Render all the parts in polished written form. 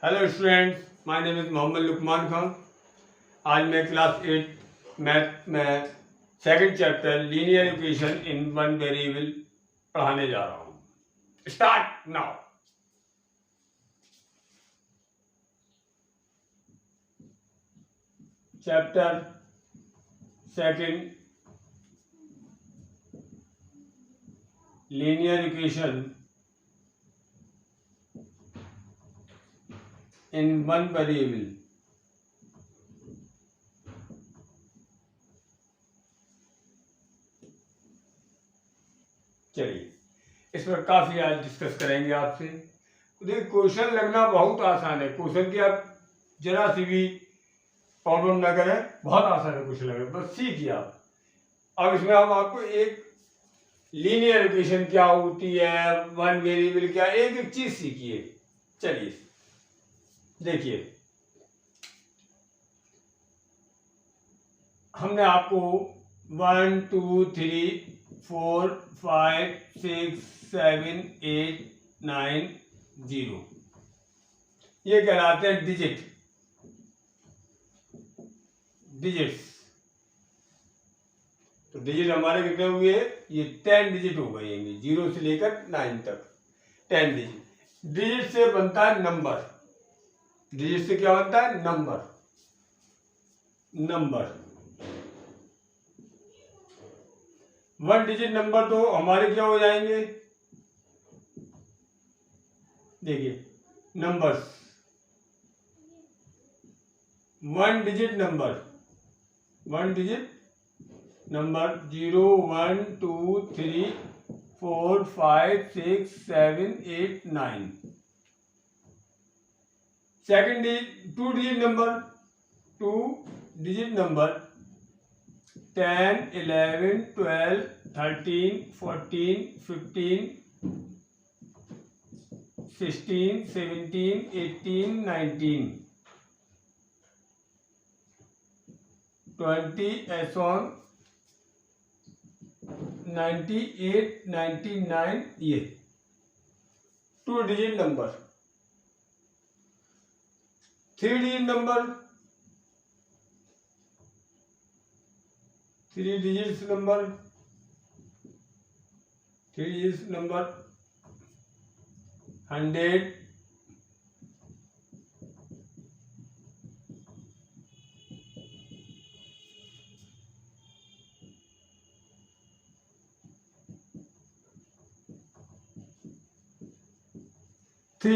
Hello students, my name is Mohammad Luqman Khan. आज मैं class 8 math में second chapter linear equation in one variable पढ़ाने जा रहा हूँ। Start now. Chapter second linear equation in one variable. चलिए, इस पर काफ़ी आज डिस्कस करेंगे आपसे। देखिए, क्वेश्चन लगना बहुत आसान है। क्वेश्चन की आप जरा सी भी प्रॉब्लम ना करें, बहुत आसान है क्वेश्चन लगना, बस सीखिए आप। अब इसमें हम आपको एक लीनियर इक्वेशन क्या होती है, वन वेरिएबल क्या, एक एक चीज सीखिए। चलिए देखिए, हमने आपको 1 2 3 4 5 6 7 8 9 0 ये कहलाते हैं डिजिट्स। तो डिजिट हमारे कितने हुए? ये 10 डिजिट हो गए, 0 से लेकर 9 तक 10 डिजिट। डिजिट से बनता है नंबर। डिजिट से क्या बनता है? नंबर। वन डिजिट नंबर तो हमारे क्या हो जाएंगे? देखिए, numbers one digit number 0 1 2 3 4 5 6 7 8 9। Second two digit number 10 11 12 13 14 15 16 17 18 19 20 as on 98 99। ये two digit number. Three digit number 100 three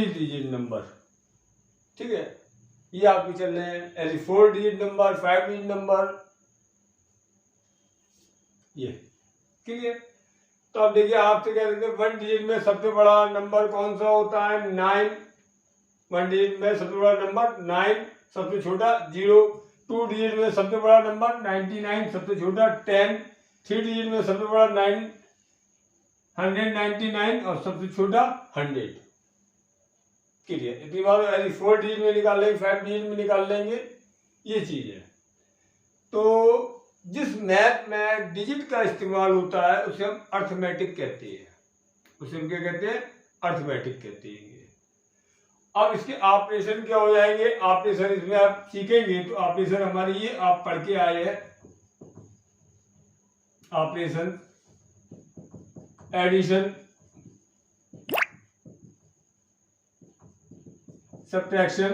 digit number. ठीक है, ये आपके चल रहे हैं। ऐसे 4 डिजिट नंबर, 5 डिजिट नंबर। ये क्लियर? तो अब देखिए, आपसे कह देते हैं वन डिजिट में सबसे बड़ा नंबर कौन सा होता है? 9। वन डिजिट में सबसे बड़ा नंबर 9, सबसे छोटा 0। टू डिजिट में सबसे बड़ा नंबर 99, सबसे छोटा 10। थ्री डिजिट में सबसे बड़ा 199 और सबसे छोटा 100। क्लियर? इतनी बार यदि 4 डिजिट में निकाल लेंगे, 5 डिजिट में निकाल लेंगे, ये चीज है। तो जिस मैथ में डिजिट का इस्तेमाल होता है उसे हम अर्थमेटिक कहते हैं। उसे हम क्या कहते हैं? अर्थमेटिक कहते हैं। अब इसके ऑपरेशन क्या हो जाएंगे? ऑपरेशन इसमें आप सीखेंगे तो ऑपरेशन हमारी ये आप पढ़ के आए हैं। Operation addition, subtraction,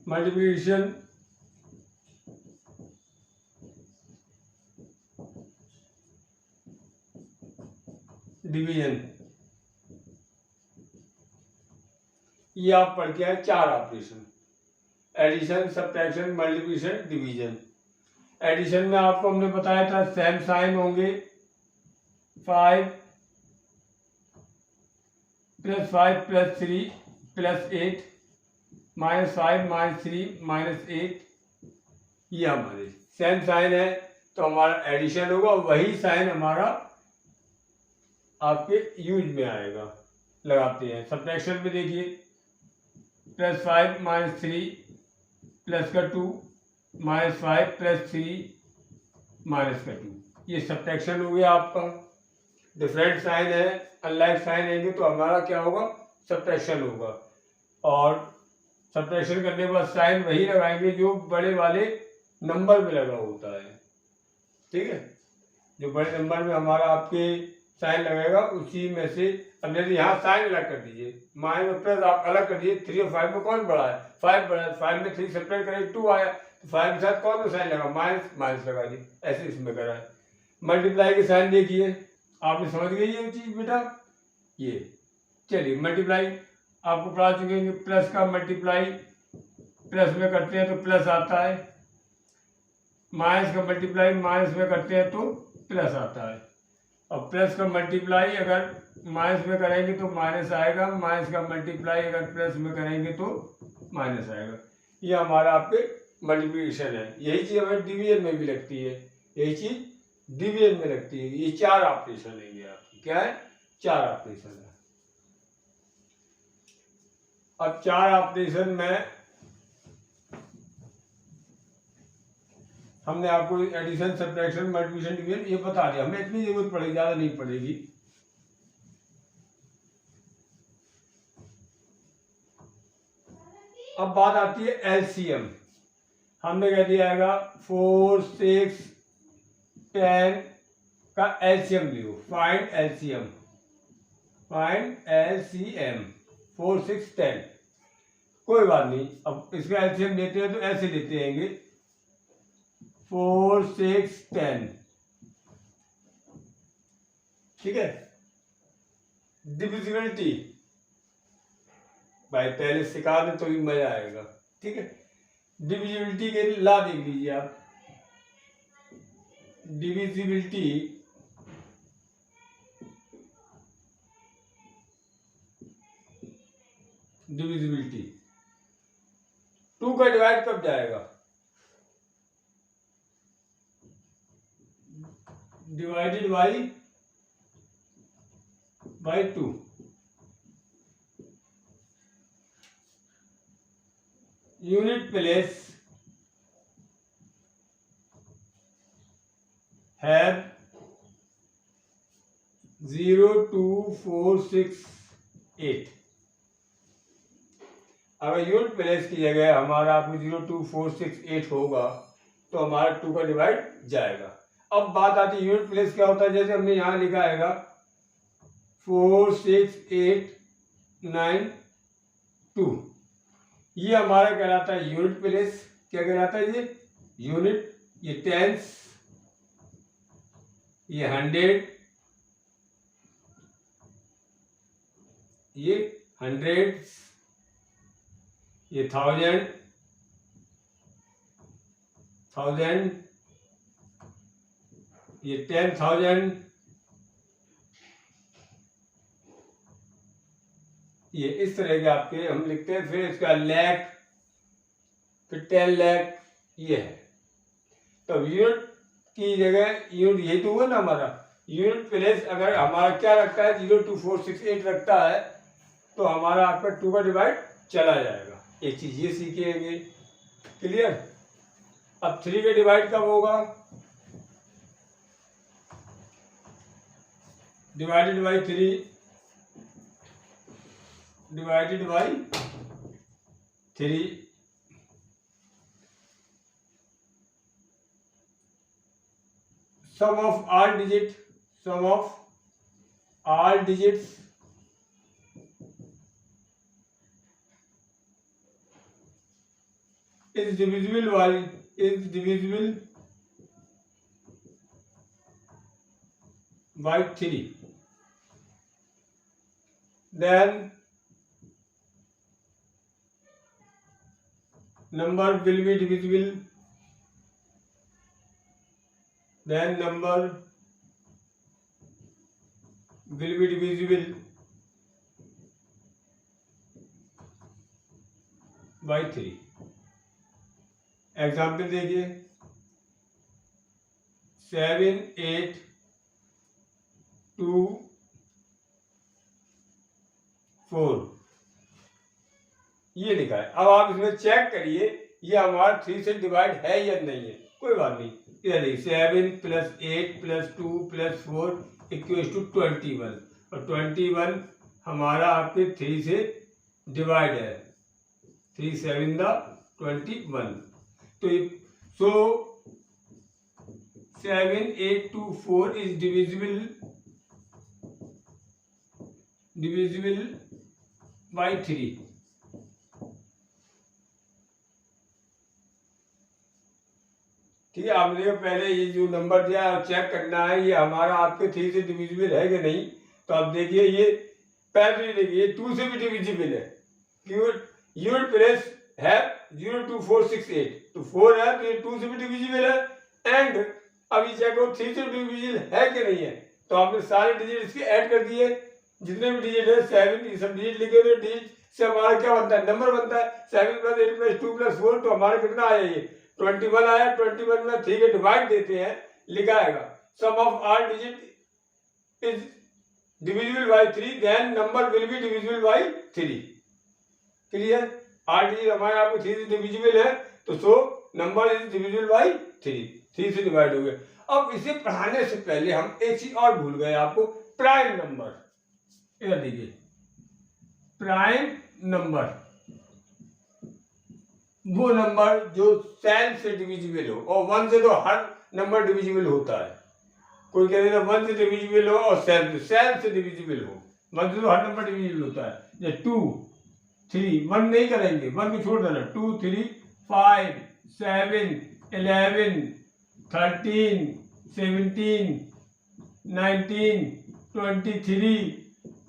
multiplication, division, ये आप पढ़ के आए 4 operation. Addition, subtraction, multiplication, division. Addition में आपको हमने बताया था सेम साइन होंगे। 5 + 5 + 3 + 8 -5 -3 -8, ये हमारे सेम साइन है तो हमारा एडिशन होगा। वही साइन हमारा आपके यूज में आएगा, लगाते हैं। सब्ट्रैक्शन में देखिए, +5 -3 +2 -5 + 3 -2, ये सब्ट्रैक्शन हो गया आपका। डिफरेंट साइन है, अनलाइक साइन आएंगे तो हमारा क्या होगा, सब्ट्रैक्शन होगा। और सब्ट्रैक्शन करने के बाद साइन वही लगाएंगे जो बड़े वाले नंबर में लगा होता है, ठीक है। जो बड़े नंबर में हमारा आपके साइन लगेगा उसी में से, अब जैसे यहाँ साइन अलग कर दीजिए, माइनस और प्लस आप अलग कर दीजिए, 3 और 5 में कौन बड़ा है, 5 बड़ा है, 5 में 3 सब्ट्रैक्ट करें 2 आया, तो 5 के साथ कौन सा साइन लगा, माइनस, माइनस लगा दी, ऐसे इसमें करा है। मल्टीप्लाई के साइन देखिए, आपने समझ गई ये चीज बेटा, ये चलिए मल्टीप्लाई आपको पढ़ा चुके हैं, प्लस का मल्टीप्लाई प्लस में करते हैं तो प्लस आता है, माइनस का मल्टीप्लाई माइनस में करते हैं तो प्लस आता है, और प्लस का मल्टीप्लाई अगर माइनस में करेंगे तो माइनस आएगा, माइनस का मल्टीप्लाई अगर प्लस में करेंगे तो माइनस आएगा। ये हमारा आपके मल्टीप्लिकेशन है। यही चीज हमें डिवीजन में भी लगती है, यही चीज डिवीजन में लगती है। ये 4 ऑपरेशन है, ये आपकी क्या है, 4 ऑपरेशन है। अब 4 ऑपरेशन में हमने आपको एडिशन, सब्ट्रैक्शन, मल्टीप्लिकेशन, डिवीजन ये बता दिया, हमें इतनी जरूरत पड़ेगी, ज्यादा नहीं पड़ेगी। अब बात आती है एलसीएम। हमने कह दिया है 4, 6, 10 का एलसीएम लियो, फाइंड एलसीएम, फाइंड एलसीएम 4, 6, 10। कोई बात नहीं, अब इसका एलसीएम लेते हैं तो ऐसे लेते हैं 4, 6, 10, ठीक है। डिविजिबिलिटी भाई पहले सिखा दें तो भी मजा आएगा, ठीक है। डिविजिबिलिटी के ला देख लीजिए आप, डिविजिबिलिटी डिविजिबिलिटी 2 का डिवाइड कब जाएगा, divided by 2। Unit place have 0, 2, 4, 6, 8। अगर यूनिट प्लेस की जगह हमारा आपको 0, 2, 4, 6, 8 होगा तो हमारा 2 का डिवाइड जाएगा। अब बात आती है यूनिट प्लेस क्या होता है, जैसे हमने यहाँ लिखा है 4, 6, 8, 9, 2, ये हमारा कहलाता है यूनिट प्लेस। क्या कहलाता है ये, यूनिट। ये टेंस, ये 100, ये हंड्रेड्स, ये 1000, ये 10,000, ये इस तरह के आपके हम लिखते हैं। फिर इसका लाख, फिर 10 लाख, ये है। तो यूनिट की जगह यूनिट यही तो हुआ ना हमारा। यूनिट प्लेस अगर हमारा क्या रखता है 0, 2, 4, 6, 8 रखता है तो हमारा आपका 2 का डिवाइड चला जाएगा। एक चीज ये सीखेंगे, क्लियर। अब 3 का डिवाइड कब होगा, divided by 3, divided by 3, sum of all digits is divisible by 3, then number will be divisible, by 3। Example देखिए 7, 8, 2, 4 ये लिखा है। अब आप इसमें चेक करिए ये हमारा 3 से डिवाइड है या नहीं है। कोई बात नहीं, इधर देखिए 7 + 8 + 2 + 4 इक्वल टू 21 और 21 हमारा आपके 3 से डिवाइड है, 3 7 21। तो सो 7824 इज डिविजिबल बाई 3। ठीक है, आपने पहले ये जो नंबर दिया चेक करना है ये हमारा आपके 3 से डिविजिबल है कि नहीं। तो आप देखिए ये पहले देखिए 2 से भी डिविजिबल है, यूनिट प्लेस है 02468, तो 4 है तो ये 2 से भी डिविजिबल है। एंड अभी चेक करो 3 से डिविजिबल है कि नहीं है। तो आपने सारे डिजिट इसके ऐड कर दिए, जितने भी डिजिट है 7 ये सब डिजिट लिखे हुए, डिजिट से हमारा क्या बनता है, नंबर बनता है 7 + 8 + 2 + 4। तो हमारा कितना आया, ये 21 आया। 21 में 3 के डिवाइड देते हैं, लिखा आएगा sum of all digit is divisible by 3 then number will be divisible by 3। Clear, 8 digit हमारे आपको 3 से डिविजिबल है, तो so number is divisible by 3 से डिवाइड हो गए। अब इसे पढ़ाने से पहले हम एक चीज और भूल गए, आपको प्राइम नंबर। इधर देखिए, प्राइम नंबर वो नंबर जो सेल्फ से डिविजिबल हो, और 1 से तो हर नंबर डिविजिबल होता है। कोई कह देगा 1 से डिविजिबल हो और सेल्फ से डिविजिबल हो, 1 से तो हर नंबर डिविजिबल होता है। जैसे 2 3 1 नहीं करेंगे, 1 को छोड़ देना, 2 3 5 7 11 13 17 19 23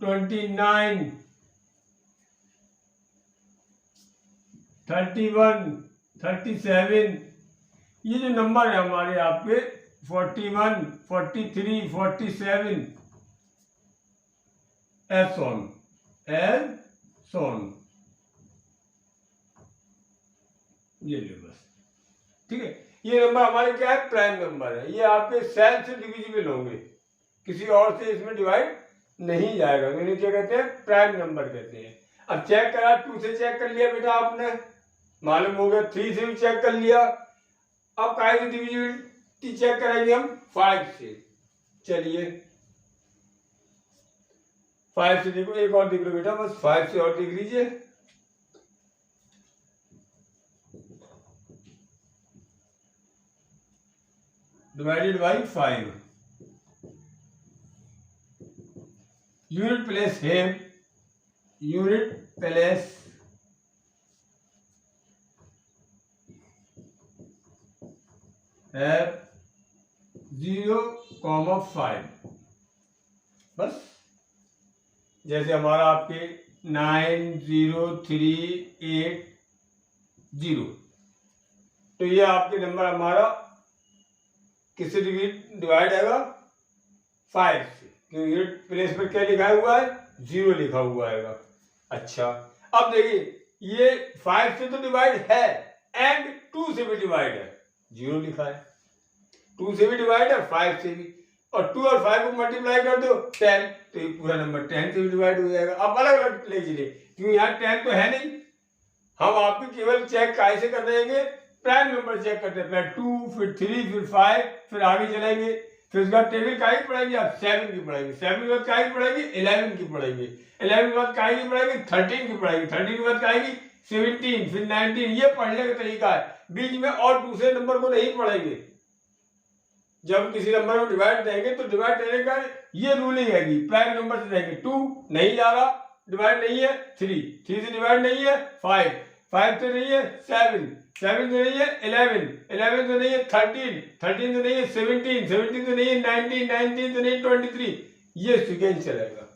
29 31 37, ये जो नंबर है हमारे आपके 41 43 47 एज ऑन ये लो बस। ठीक है, ये नंबर हमारे क्या है, प्राइम नंबर है। ये आपके सेल्फ से डिविजिबल होंगे, किसी और से इसमें डिवाइड नहीं जाएगा, तो इन्हें क्या कहते हैं, प्राइम नंबर कहते हैं। अब चेक करा, 2 से चेक कर लिया बेटा आपने, मालूम हो गया, 3 से भी चेक कर लिया। अब काय से डिविजिबिलिटी चेक करेंगे हम, 5 से। चलिए 5 से देखो, एक और देख लो बेटा, बस 5 से और देख लीजिए। डिवाइडेड बाई 5, यूनिट प्लेस है, यूनिट प्लेस है 0,5। बस जैसे हमारा आपके 90380, तो ये आपके नंबर हमारा किससे डिवाइड आएगा, 5 से, क्योंकि यूनिट प्लेस पर क्या लिखा हुआ है, 0 लिखा हुआ आएगा। अच्छा, अब देखिए ये 5 से तो डिवाइड है एंड 2 से भी डिवाइड है, 0 लिखा है। 2 से भी डिवाइड है, 5 से भी, और 2 और 5 को मल्टीप्लाई कर दो 10, तो ये पूरा नंबर 10 से भी डिवाइड हो जाएगा। अब अलग अलग ले लीजिए, क्योंकि यहाँ 10 तो है नहीं, हम आपको केवल चेक कैसे कर देंगे, प्राइम नंबर चेक करते हैं, पहले 2 फिर 3 फिर 5, फिर आगे चलेंगे, फिर उसके बाद टेबल का ही पढ़ेंगे आप, 7 की पढ़ेंगे, 7 के बाद का ही पढ़ेंगे, 11 की पढ़ेंगे, 11 के बाद का ही पढ़ेंगे, 13 की पढ़ेंगे, 13 के बाद का ही 17 फिर 19, ये पढ़ने का तरीका है। बीच में और दूसरे नंबर को नहीं पढ़ेंगे। जब किसी नंबर में डिवाइड देंगे तो डिवाइड देने का ये रूलिंग है कि प्राइम नंबर से देंगे, 2 नहीं जा रहा, डिवाइड नहीं है, 3 से डिवाइड नहीं है, 5 से नहीं है, 7 से नहीं है, 11 से नहीं है, 13 से नहीं है, 17 से नहीं है, 19 से नहीं, 23, ये सीक्वेंस चलेगा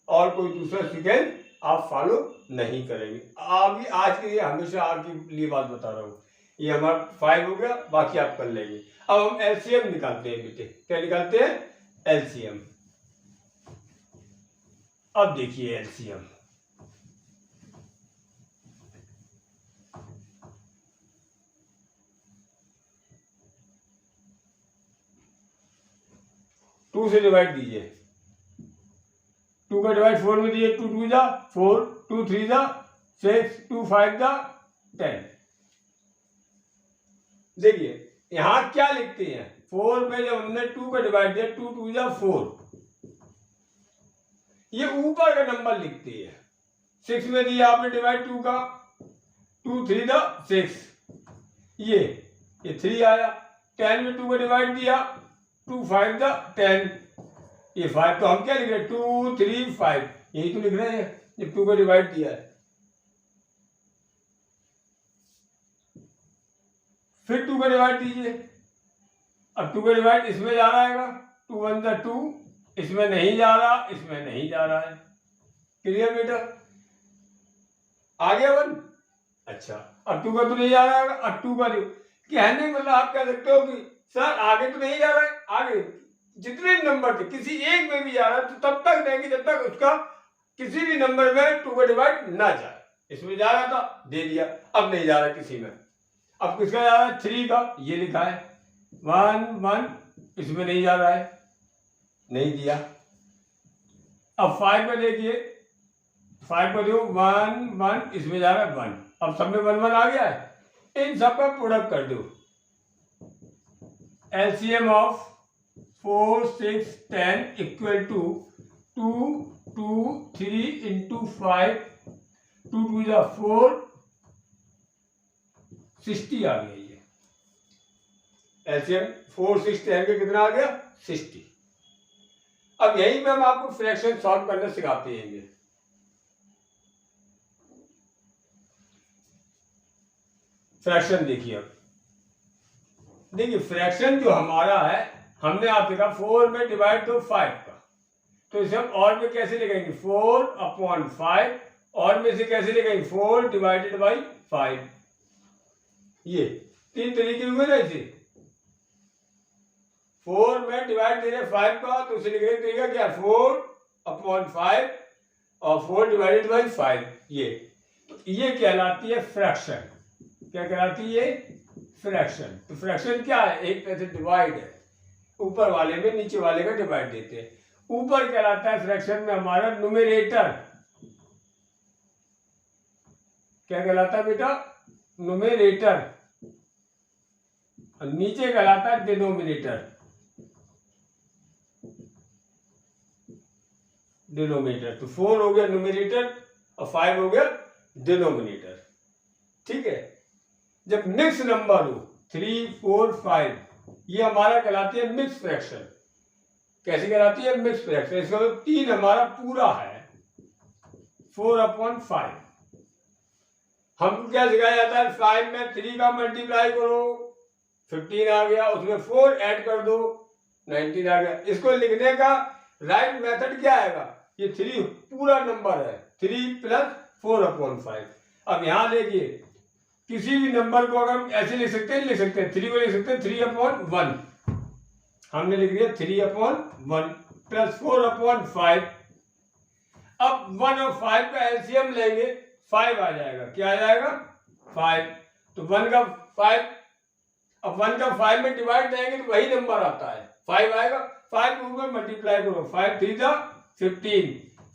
और कोई दूसरा सीक्वेंस आप फॉलो नहीं करेंगे। अभी आज के लिए हमेशा आपके लिए बात बता रहा हूँ, ये हमारा 5 हो गया, बाकी आप कर लेंगे। अब हम एलसीएम निकालते हैं बेटे, क्या निकालते हैं, एलसीएम। अब देखिए एलसीएम, टू से डिवाइड दीजिए, 2 का डिवाइड 4 में दीजिए, 2 2 जा 4, 2 3 जा 6, 2 5 जा 10। देखिए यहाँ क्या लिखते हैं, 4 में जब हमने 2 का डिवाइड दिया, 2 2 जा 4, ये ऊपर का नंबर लिखती है। 6 में दिया आपने डिवाइड 2 का, 2 3 द 6, ये 3 आया। 10 में 2 का डिवाइड दिया, 2 5 द 10, ये 5 तो हम क्या लिख रहे हैं 2 3 5, यही तो लिख रहे हैं जब 2 का डिवाइड दिया है। फिर 2 का डिवाइड दीजिए। अब 2 का डिवाइड इसमें जा रहा है, 2 1 द 2, इसमें नहीं जा रहा, इसमें नहीं जा रहा है। क्लियर बेटा? आ गया 1? अच्छा, अब 2 का तो नहीं जा रहा है, अब 2 का कहने मतलब आप कह सकते हो कि सर आगे तो नहीं जा रहा है, आगे जितने नंबर थे किसी एक में भी जा रहा है तो तब तक देंगे जब तक उसका किसी भी नंबर में 2 का डिवाइड ना जाए। इसमें जा रहा था, दे दिया, अब नहीं जा रहा किसी में। अब किसका जा रहा है? 3 का, ये लिखा है 1 1, इसमें नहीं जा रहा है, नहीं दिया। अब 5 में देखिए, 5 को दो 1 1, इसमें जा रहा है 1, अब सब में 1 1 आ गया है। इन सब का प्रोडक्ट कर दो। LCM of 4 6 10 equal to 2 2 3 into 5, 2 2 जा 4, 60 आ गया। ये एलसीएम 4 6 10 के कितना आ गया? 60। अब यही में हम आपको फ्रैक्शन सॉल्व करना सिखाते हैं। फ्रैक्शन देखिए, अब देखिए फ्रैक्शन जो हमारा है, हमने आपसे कहा 4 में डिवाइड दो 5 का, तो इसे हम और में कैसे लिखेंगे? 4/5, और में से कैसे लिखेंगे? 4 डिवाइडेड बाई 5। ये 3 तरीके हुए ना इसे। 4 में डिवाइड दे रहे 5 का, तो उसे लिखने का तरीका क्या? 4/5 और 4 डिवाइडेड बाई 5। ये कहलाती है फ्रैक्शन। क्या कहलाती है? फ्रैक्शन। तो फ्रैक्शन क्या है? एक तरह से डिवाइड है, ऊपर वाले में नीचे वाले का डिवाइड देते हैं। ऊपर कहलाता है फ्रैक्शन में हमारा न्यूमरेटर। क्या कहलाता है बेटा? न्यूमरेटर। और नीचे कहलाता है डिनोमिनेटर। डिनोमिनेटर तो 4 हो गया न्यूमरेटर और 5 हो गया डिनोमिनेटर। ठीक है। जब मिक्स नंबर हो 3 4 5, ये हमारा कहलाती है मिक्स फ्रैक्शन। कैसे कहलाती है? Mix fraction. इसका तो 3 हमारा पूरा है, 4/5। हमको क्या सिखाया जाता है? 5 में 3 का मल्टीप्लाई करो, 15 आ गया, उसमें 4 ऐड कर दो, 19 आ गया। इसको लिखने का राइट मेथड क्या आएगा? ये 3 पूरा नंबर है, 3 + 4/5। अब यहां देखिए, किसी भी नंबर को अगर हम ऐसे लिख सकते हैं, 3 को लिख सकते हैं 3/1। हमने लिख दिया 3/1 + 4/5। अब 1 और 5 का एलसीएम लेंगे, 5 आ जाएगा। क्या आ जाएगा? 5। तो 1 का 5, अब 1 का 5 में डिवाइड देंगे तो वही नंबर आता है, 5 आएगा। 5 को ऊपर मल्टीप्लाई करो, 5 3 जा 15।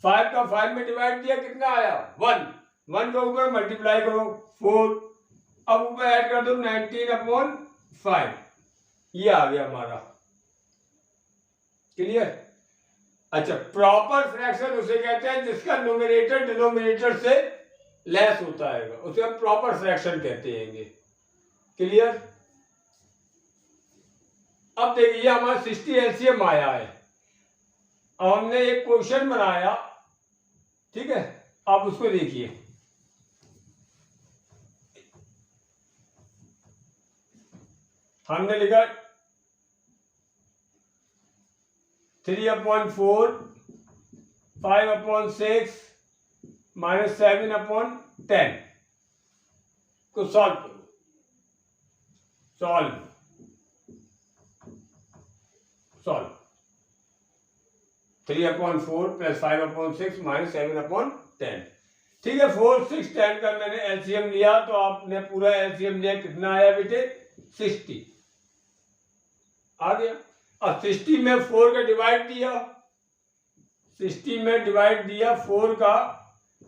5 का 5 में डिवाइड दिया, कितना आया? 1। 1 का ऊपर मल्टीप्लाई करो 4, अब ऊपर ऐड कर दो 19/5। ये आ गया हमारा। क्लियर? अच्छा, प्रॉपर फ्रैक्शन उसे कहते हैं जिसका न्यूमरेटर डिनोमिनेटर से लेस होता है, उसे हम प्रॉपर फ्रैक्शन कहते हैं। क्लियर? अब देखिए हमारा 60 एलसीएम आया है। अब हमने एक क्वेश्चन बनाया, ठीक है, आप उसको देखिए। हमने लिखा 3/4, 5/6 -7/10 को सॉल्व करो। सॉल्व 3/4 + 5/6 -7/10। ठीक है। 4 6 10 का मैंने एलसीएम लिया, तो आपने पूरा एलसीएम लिया, कितना आया बेटे? 60 आ गया। अब 60 में 4 का डिवाइड दिया, 60 में डिवाइड दिया 4 का,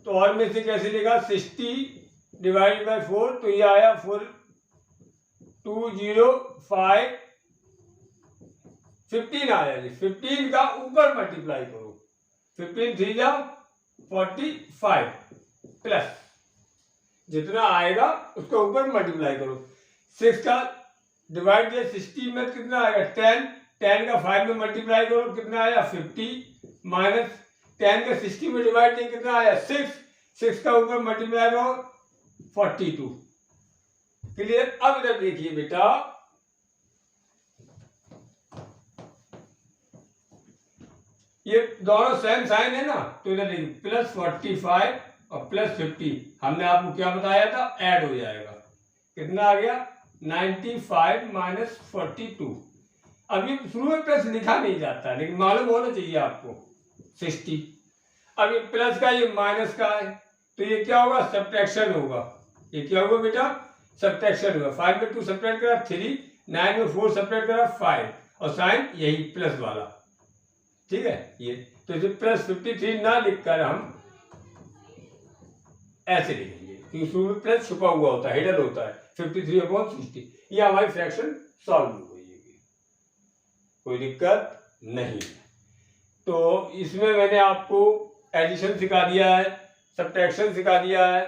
तो और में से कैसे लिखा? 60 डिवाइड बाय 4, तो ये आया 4205 15 आया जी। 15 का ऊपर मल्टीप्लाई करो, 15 3 जा 45 प्लस जितना आएगा उसको ऊपर मल्टीप्लाई करो। 6 का डिवाइड किया 60 में कितना आएगा 10, 10 का 5 में मल्टीप्लाई करो कितना आया 50 माइनस 10 का 60 में डिवाइड किया कितना आया 6, 6 का ऊपर मल्टीप्लाई करो 42। क्लियर। अब इधर देखिए बेटा, ये दोनों सेम साइन है ना, तो इधर देखिए प्लस 45 और प्लस 50 हमने आपको क्या बताया था, ऐड हो जाएगा। कितना आ गया 95 माइनस 42। अब ये शुरू में प्लस लिखा नहीं जाता लेकिन मालूम होना चाहिए आपको 60। अब ये प्लस का ये माइनस का है तो ये क्या होगा, सब्ट्रैक्शन होगा। ये क्या होगा बेटा, सब्ट्रैक्शन होगा। 5 में 2 सब्ट्रैक्ट करा 3, 9 में 4 सब्ट्रैक्ट करा 5 और साइन यही प्लस वाला। ठीक है, ये तो इसे प्लस 53 ना लिखकर हम ऐसे लिखेंगे क्योंकि शुरू में प्लस छुपा हुआ होता है, हिडन होता है 53/60। ये हमारी फ्रैक्शन सॉल्व हो गई, कोई दिक्कत नहीं है। तो इसमें मैंने आपको एडिशन सिखा दिया है, सब्ट्रैक्शन सिखा दिया है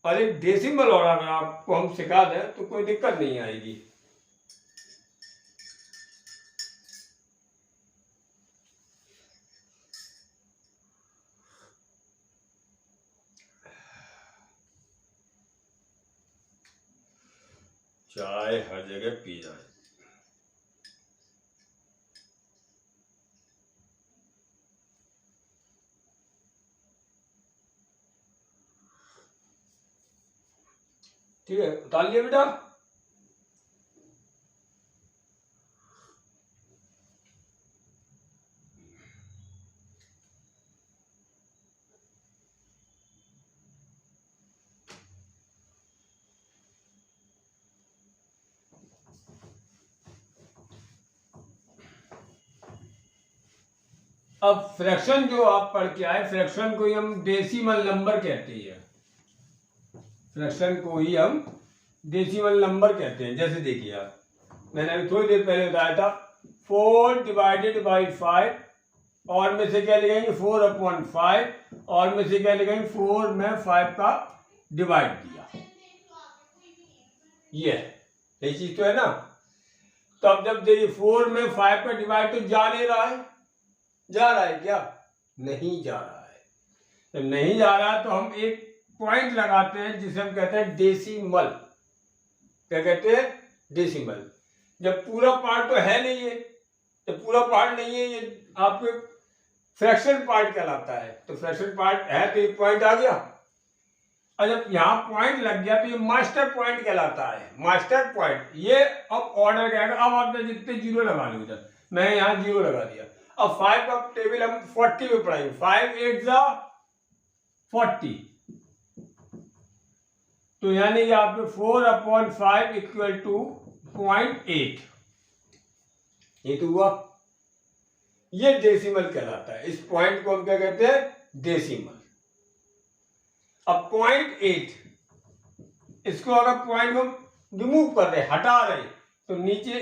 और एक डेसिमल और अगर आपको हम सिखा दें तो कोई दिक्कत नहीं आएगी। चाय हर जगह पी जाए। ठीक है, उतार लिया बेटा। अब फ्रैक्शन जो आप पढ़ के आए, फ्रैक्शन को ही हम डेसिमल नंबर कहते हैं। फ्रैक्शन को ही हम डेसिमल नंबर कहते हैं। जैसे देखिए आप, मैंने अभी थोड़ी देर पहले बताया था 4 डिवाइडेड बाई 5 और में से क्या लिखेंगे 4/5 और में से क्या लिखेंगे 4 में 5 का डिवाइड किया। ये चीज तो है ना। तो अब जब देखिए 4 में 5 का डिवाइड तो जा नहीं रहा है, जा रहा है क्या, नहीं जा रहा है। तो नहीं जा रहा तो हम एक पॉइंट लगाते हैं जिसे हम कहते हैं डेसिमल। क्या कहते हैं, डेसिमल। जब पूरा पार्ट तो है नहीं है, जब पूरा पार्ट नहीं है ये आपके फ्रैक्शन पार्ट कहलाता है। तो फ्रैक्शन पार्ट है तो एक पॉइंट आ गया और जब यहाँ पॉइंट लग गया तो ये मास्टर पॉइंट कहलाता है। मास्टर पॉइंट ये अब ऑर्डर क्या है, अब आपने जितने जीरो लगा लो उधर, मैं यहाँ जीरो लगा दिया। अब 5 का टेबल हम 40 में पढ़ाएंगे। 5 8 जा 40, तो यानी कि आपके 4/5 इक्वल टू 0.8। ये तो हुआ, ये डेसिमल कहलाता है। इस पॉइंट को हम क्या कहते हैं, डेसिमल। अब 0.8 इसको अगर पॉइंट को रिमूव कर रहे, हटा रहे, तो नीचे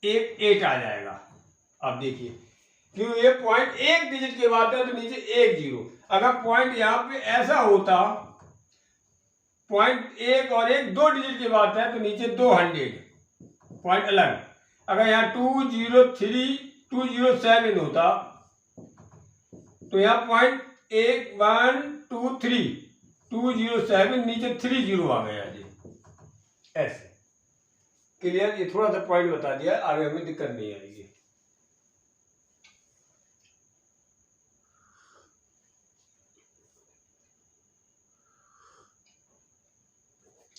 एक 8 आ जाएगा। अब देखिए क्यों ये पॉइंट एक डिजिट के बाद है तो नीचे एक जीरो। अगर पॉइंट यहाँ पे ऐसा होता, पॉइंट एक और एक 2 डिजिट की बात है तो नीचे 200 पॉइंट अलग। अगर यहाँ 203 207 होता तो यहाँ पॉइंट 1 1 2 3 207 नीचे 30 आ गया जी। ऐसे क्लियर। ये थोड़ा सा पॉइंट बता दिया, आगे हमें दिक्कत नहीं आएगी।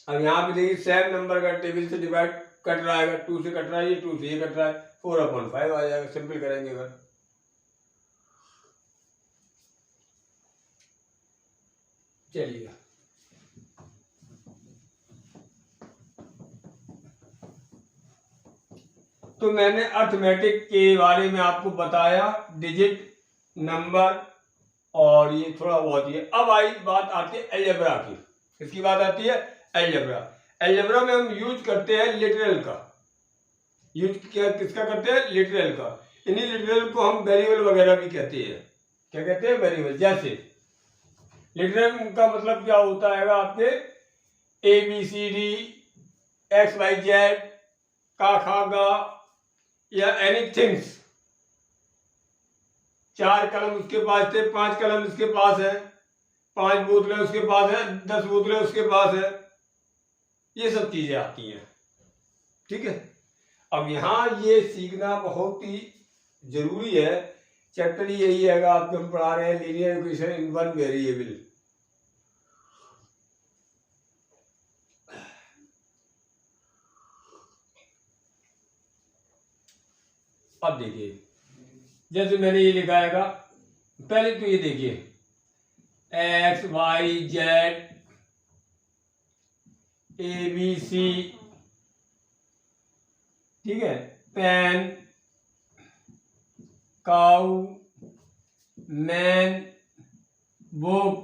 अब यहाँ पे देखिए सेम नंबर का टेबल से डिवाइड कट रहा है, 2 से कट रहा है, ये 2 से ये कट रहा है, 4/5 आ जाएगा। सिंपल करेंगे अगर, चलिए तो मैंने अर्थमेटिक के बारे में आपको बताया, डिजिट, नंबर और ये थोड़ा बहुत ही है। अब आई बात आती है अलजेब्रा की। किसकी बात आती है, अलजेब्रा। अलजेब्रा में हम यूज करते हैं लिटरल का। यूज क्या किसका करते हैं, लिटरल का। इन्हीं लिटरल को हम वेरिएबल वगैरह भी कहते हैं। क्या कहते हैं? वेरिएबल। जैसे लिटरल का मतलब क्या होता है आपके ABCD XYZ का खा गा या एनीथिंग्स। 4 कलम उसके पास थे, 5 कलम उसके पास है, 5 बोतलें उसके पास है, 10 बोतलें उसके पास है, ये सब चीजें आती हैं। ठीक है। अब यहाँ ये सीखना बहुत ही जरूरी है। चैप्टर यही है, आपको हम पढ़ा रहे हैं linear equation in one variable. अब देखिए, जैसे मैंने ये लिखा है, पहले तो ये देखिए XYZ ABC, ठीक है, pen, cow, man, book,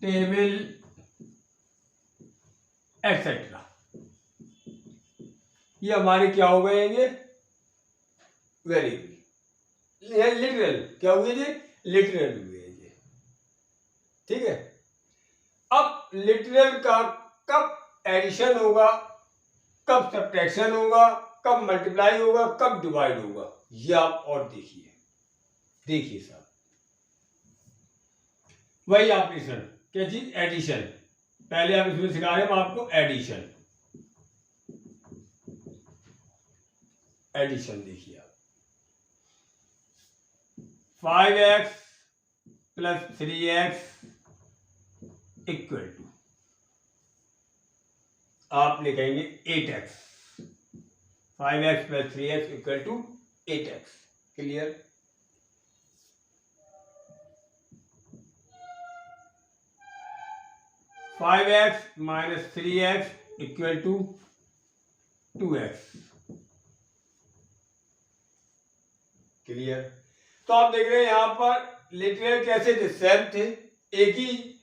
table, etcetera. ये हमारे क्या हो गए ये वेरिएबल। लिटरल क्या हुए जी? लिटरल हुए ये। ठीक है। अब लिटरल का कब एडिशन होगा, कब सब्ट्रैक्शन होगा, कब मल्टीप्लाई होगा, कब डिवाइड होगा, ये आप और देखिए साहब। वही ऑपरेशन क्या चीज? एडिशन। पहले आप इसमें सिखा रहे हैं हम आपको एडिशन। एडिशन देखिए आप, 5x plus 3x equal to, आप लिखेंगे 8x। 5x plus 3x equal to 8x। Clear? Five x minus 3x equal to 2x। Clear? तो आप देख रहे हैं यहां पर लिटरल कैसे थे? सेम थे, एक ही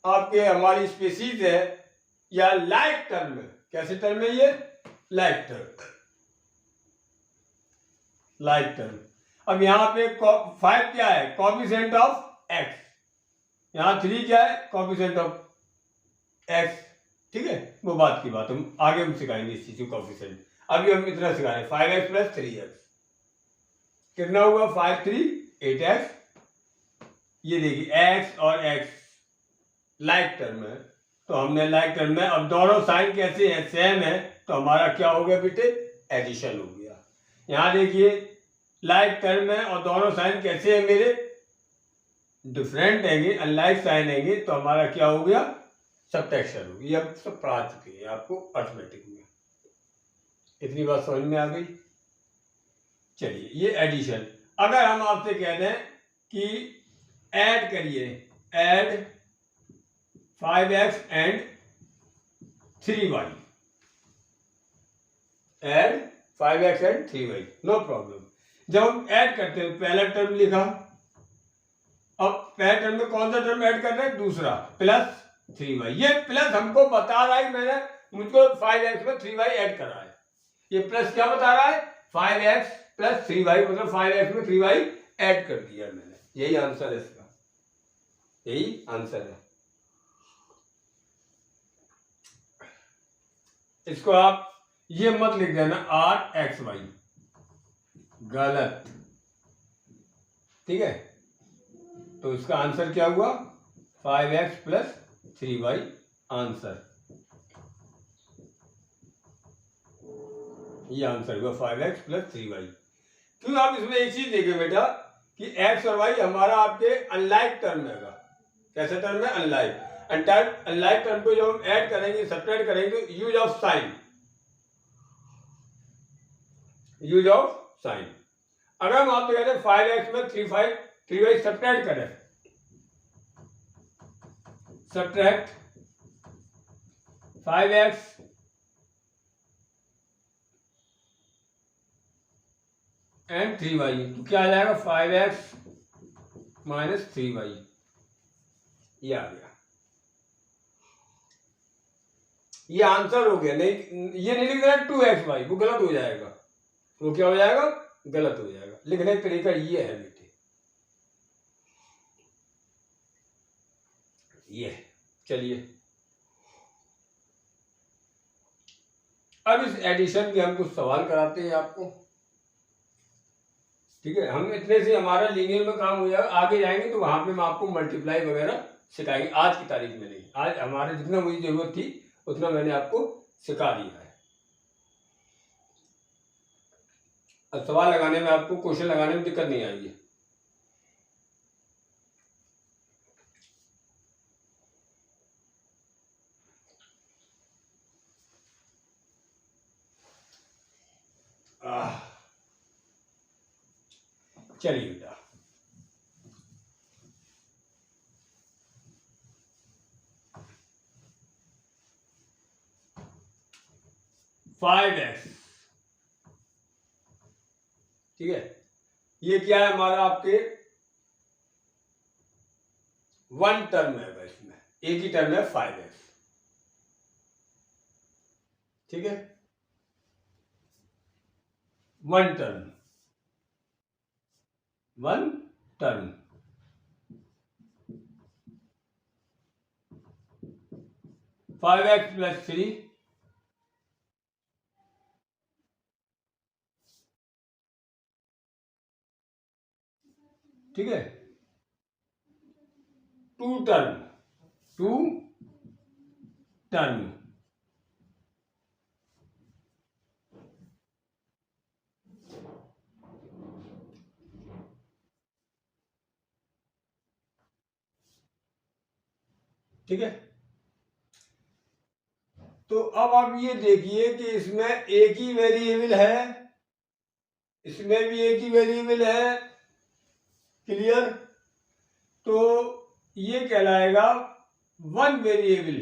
आपके हमारी स्पीसीज है या लाइक टर्म है। कैसे टर्म है ये? Like term. Like term. अब यहां पे 5 क्या है? Coefficient of x। यहां 3 क्या है? Coefficient of x। ठीक है, वो बात की बात हम आगे हम सिखाएंगे इस चीज को, कोफिशिएंट। अभी हम इतना सिखा रहे हैं 5x प्लस 3x। कितना हुआ? 5 3 8x। ये देखिए x और x लाइक टर्म है, तो हमने लाइक टर्म में, अब दोनों साइन कैसे हैं? सेम है, तो हमारा क्या हो गया बेटे? एडिशन हो गया। यहां देखिए लाइक टर्म है और दोनों साइन कैसे हैं मेरे? डिफरेंट हैंगे, अनलाइक साइन हैंगे, तो हमारा क्या हो गया? सब्ट्रैक्शन हो गई। अब सब पढ़ा चुके हैं आपको अर्थमेटिक में। इतनी बात समझ में आ गई? चलिए, ये एडिशन। अगर हम आपसे कह दें कि ऐड करिए, add 5x and 3y, add 5x and 3y, no problem. जब हम ऐड करते हैं, पहला टर्म लिखा, अब पहले टर्म में कौन सा टर्म ऐड कर रहे हैं? दूसरा, प्लस 3y। ये प्लस हमको बता रहा है, मैंने मुझको 5x में 3y ऐड करा है। ये प्लस क्या बता रहा है? 5x प्लस 3y, मतलब 5x में 3y ऐड कर दिया मैंने। यही आंसर है इसका, यही आंसर है। इसको आप ये मत लिख देना 8xy, गलत। ठीक है, तो इसका आंसर क्या हुआ? 5x plus 3y answer. ये आंसर हुआ 5x प्लस 3y। क्यों? आप इसमें एक चीज देखिए बेटा कि x और y हमारा आपके अनलाइक टर्म है। कैसे टर्म है? अनलाइक। अनलाइक टर्म को जब हम ऐड करेंगे, सब्ट्रैक्ट करेंगे, तो use of sine, use of sine. अगर हम आपसे कहते हैं 5x में 3y सब्ट्रैक्ट करें, सब्ट्रैक्ट 5x एंड 3y, तो क्या आ जाएगा? 5x minus 3y। ये आ गया, ये आंसर हो गया। नहीं, ये नहीं लिख देना 2xy, वो गलत हो जाएगा। वो क्या हो जाएगा? गलत हो जाएगा। लिखने का तरीका ये है बेटे, ये है। चलिए अब इस एडिशन के हम कुछ सवाल कराते हैं आपको, ठीक है। हम इतने से हमारा लीनियर में काम हो जाएगा, आगे जाएंगे तो वहां पे हम आपको मल्टीप्लाई वगैरह सिखाएंगे। आज की तारीख में नहीं, आज हमारे जितना मुझे जरूरत थी उतना मैंने आपको सिखा दिया है। अब सवाल लगाने में आपको, क्वेश्चन लगाने में दिक्कत नहीं आएगी। चलिए बेटा, फाइव एक्स, ठीक है। ये क्या है हमारा, आपके वन टर्म है, इसमें एक ही टर्म है 5x, ठीक है। वन टर्म 5x + 3, ठीक है। टू टर्म ठीक है। तो अब आप ये देखिए कि इसमें एक ही वेरिएबल है, इसमें भी एक ही वेरिएबल है, क्लियर। तो ये कहलाएगा वन वेरिएबल।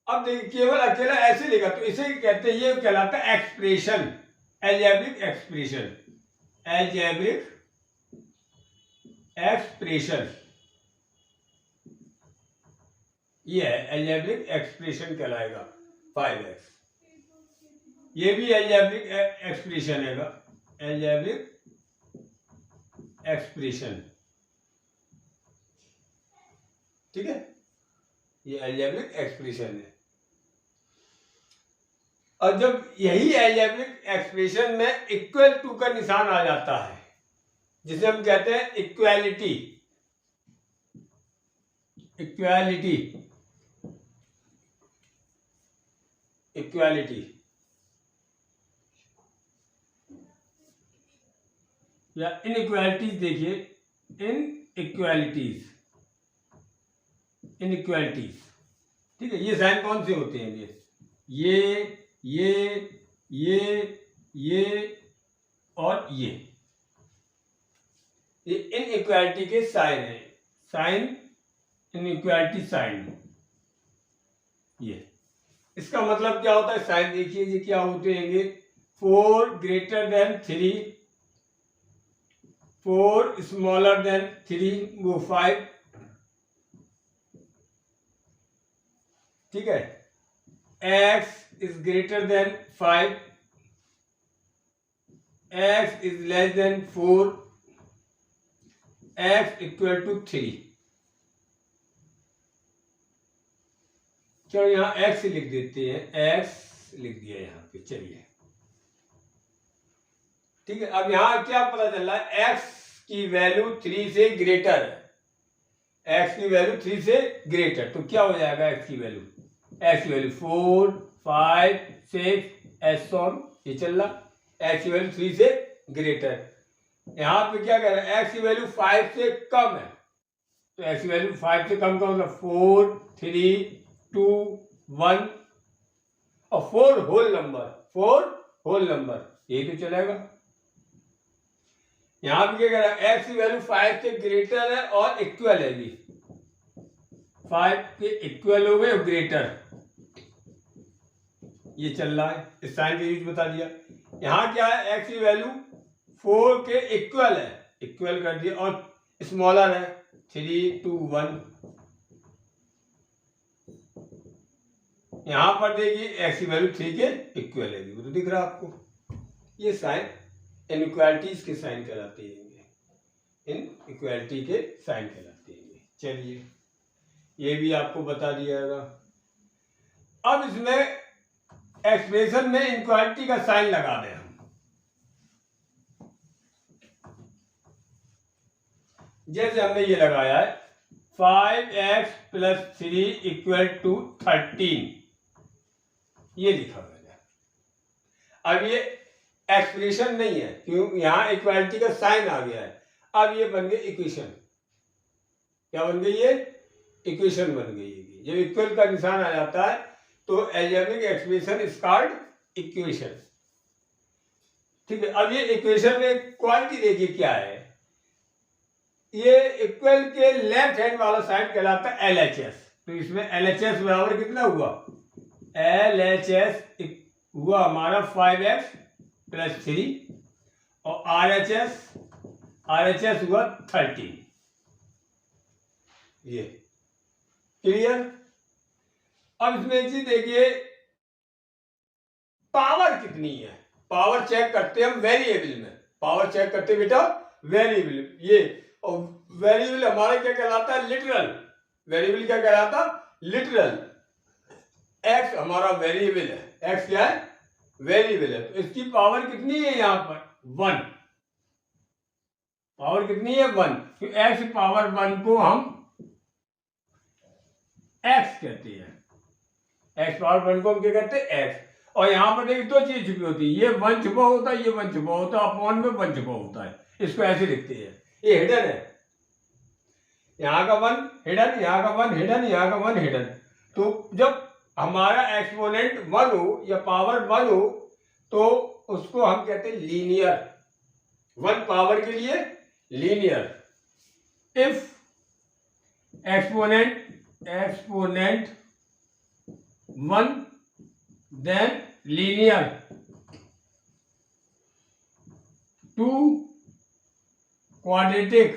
अब देखिए केवल अकेला ऐसे लिखा तो इसे कहते हैं, ये कहलाता है expression, algebraic expression, algebraic expression, ये है अलजेब्रिक एक्सप्रेशन कहलाएगा 5x। ये भी अलजेब्रिक एक्सप्रेशन है, अलजेब्रिक एक्सप्रेशन, ठीक है। ये अलजेब्रिक एक्सप्रेशन है। और जब यही अलजेब्रिक एक्सप्रेशन में इक्वल टू का निशान आ जाता है, जिसे हम कहते हैं इक्वालिटी, इक्वालिटी, इक्वालिटी या इनइक्वालिटीज, देखिए इनइक्वालिटीज, इनइक्वालिटीज, ठीक है। ये साइन कौन से होते हैं, ये और ये इनइक्वालिटी के साइन है, साइन, इनइक्वालिटी साइन। ये इसका मतलब क्या होता है, साइन देखिए ये क्या होते हैं, 4 greater than 3, 4 smaller than 3 वो 5, ठीक है। x is greater than 5, x is less than 4, x equal to 3। चलो यहाँ x लिख देते हैं, x लिख दिया यहाँ पे, चलिए ठीक है। अब यहाँ क्या पता चल रहा है, x की वैल्यू 3 से ग्रेटर है, x की वैल्यू 3 से ग्रेटर, तो क्या हो जाएगा, x की वैल्यू 4, 5, 6 एस ऑन, ये चल रहा, x की वैल्यू 3 से ग्रेटर। यहाँ पे क्या कह रहा है, x की वैल्यू 5 से कम है, तो x की वैल्यू 5 से कम का मतलब 4, 3, 2, 1 और 4 होल नंबर, 4 होल नंबर, यही तो चलेगा। यहां पे क्या कह रहा है, x की वैल्यू 5 से ग्रेटर है और इक्वल है, भी 5 के इक्वल हो गए और ग्रेटर, ये चल रहा है, इस साइन का यूज बता दिया। यहां क्या है, x की वैल्यू 4 के इक्वल है, इक्वल कर दिया, और स्मॉलर है 3, 2, 1। यहां पर देखिए x की वैल्यू 3 के इक्वल है, वो तो दिख रहा है आपको, ये साइन इनइक्वालिटीज के साइन कहलाते हैं, इनइक्वालिटी के साइन कहलाते हैं। चलिए ये भी आपको बता दिया होगा। अब इसमें एक्सप्रेशन में इनइक्वालिटी का साइन लगा दें हम। जैसे हमने ये लगाया है 5x + 3 = 13, ये लिखा मैंने। अब ये एक्सप्रेशन नहीं है, क्यों? यहां इक्वालिटी का साइन आ गया है। अब ये बन गई इक्वेशन। क्या बन गई? ये इक्वेशन बन गई है। जब इक्वल का निशान आ जाता है तो algebraic expression is called equation. ठीक है। अब ये इक्वेशन में क्वालिटी देखिए क्या है। ये इक्वल के लेफ्ट हैंड वाला साइन कहलाता है LHS। तो इसमें LHS बराबर कितना हुआ? LHS हुआ हमारा 5x + 3 और RHS हुआ 13। ये क्लियर? अब इसमें एक चीज देखिए, पावर कितनी है। पावर चेक करते हैं हम वेरिएबल में। पावर चेक करते हैं बेटा वेरिएबल। ये और वेरिएबल हमारा क्या कहलाता है? लिटरल। वेरिएबल क्या कहलाता? लिटरल। एक्स हमारा वेरिएबल है। एक्स क्या है? वेरिएबल है। तो इसकी पावर कितनी है यहां पर? 1। पावर कितनी है? 1। तो एक्स पावर 1 को हम एक्स कहते हैं। एक्स पावर 1 को हम क्या कहते हैं? एक्स। और यहां पर देखिए 2 चीज छुपी होती है। ये 1 छुपा होता है, ये 1 छुपा होता है, अपॉन में 1 छुपा होता है। इसको ऐसे लिखते हैं। ये हिडन है। यहाँ का 1 हिडन, यहाँ का 1 हिडन, यहाँ का 1 हिडन। तो जब हमारा एक्सपोनेंट 1 हो या पावर 1 हो तो उसको हम कहते हैं लीनियर। 1 पावर के लिए linear. If exponent 1 then linear. 2 quadratic.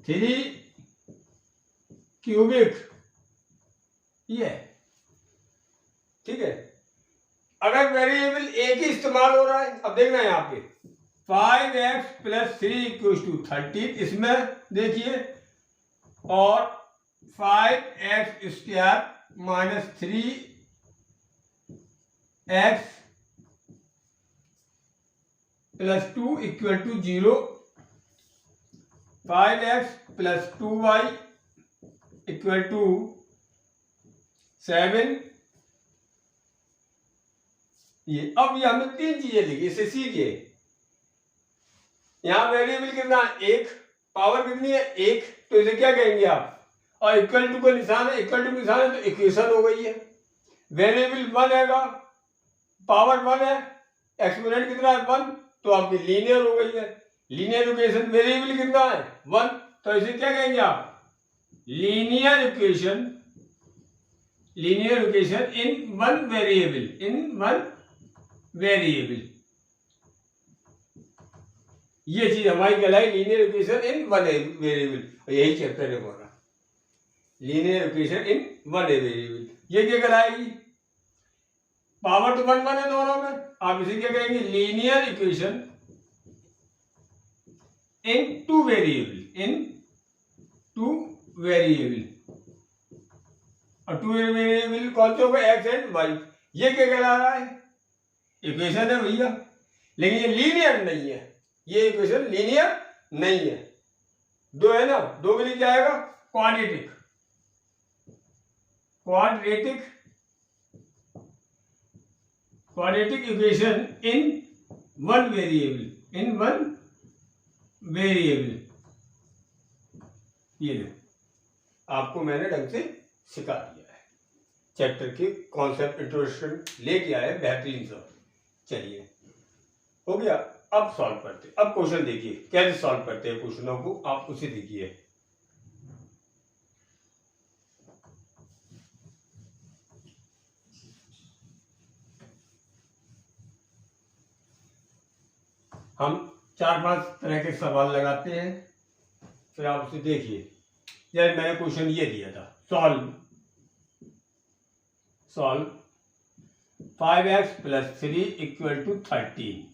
3 cubic. ये ठीक है। अगर वेरिएबल एक ही इस्तेमाल हो रहा है, अब देखना यहां पे 5x + 3 = 13 इसमें देखिए, और 5x² - 3x + 2 = 0। 5x + 2y = 7। ये अब ये हमने 3 चीजें लिखी, इसे सीखिए। यहां वेरिएबल कितना? 1। पावर कितनी है? 1। तो इसे क्या कहेंगे आप? और इक्वल टू का निशान है, इक्वल टू निशान है तो इक्वेशन हो गई है। वेरिएबल 1 है, पावर 1 है, एक्सपोनेंट कितना है? 1। तो आपकी लीनियर हो गई है। लीनियर इक्वेशन वेरिएबल कितना है? 1। तो इसे क्या कहेंगे आप? Linear equation. लीनियर इक्वेशन इन 1 वेरिएबल। इन 1 वेरिएबल। ये चीज हमारी कहलाई लीनियर इक्वेशन इन 1 वेरिएबल। यही चैप्टर है हमारा, लीनियर इक्वेशन इन 1 वेरिएबल। ये क्या कहलाएगी? पावर तो 1 है दोनों में। आप इसे क्या कहेंगे? Linear equation in 2 variable. In 2 variable. और 2 वेरिएबल कौन से हो गए? X and y. ये क्या कहला रहा है? इक्वेशन है भैया, लेकिन ये लीनियर नहीं है। ये इक्वेशन लीनियर नहीं है। 2 है ना, 2 के लिए क्या आएगा? Quadratic. Quadratic quadratic equation in 1 variable. In 1 variable. ये आपको मैंने ढंग से सिखा दिया है। चैप्टर के कॉन्सेप्ट इंट्रोडक्शन लेके आए बेहतरीन सा। चलिए हो गया। अब सॉल्व करते, अब क्वेश्चन देखिए कैसे सॉल्व करते हैं क्वेश्चनों को, आप उसे देखिए। हम 4-5 तरह के सवाल लगाते हैं, फिर आप उसे देखिए। जैसे मैंने क्वेश्चन ये दिया था, सॉल्व 5x + 3 = 13।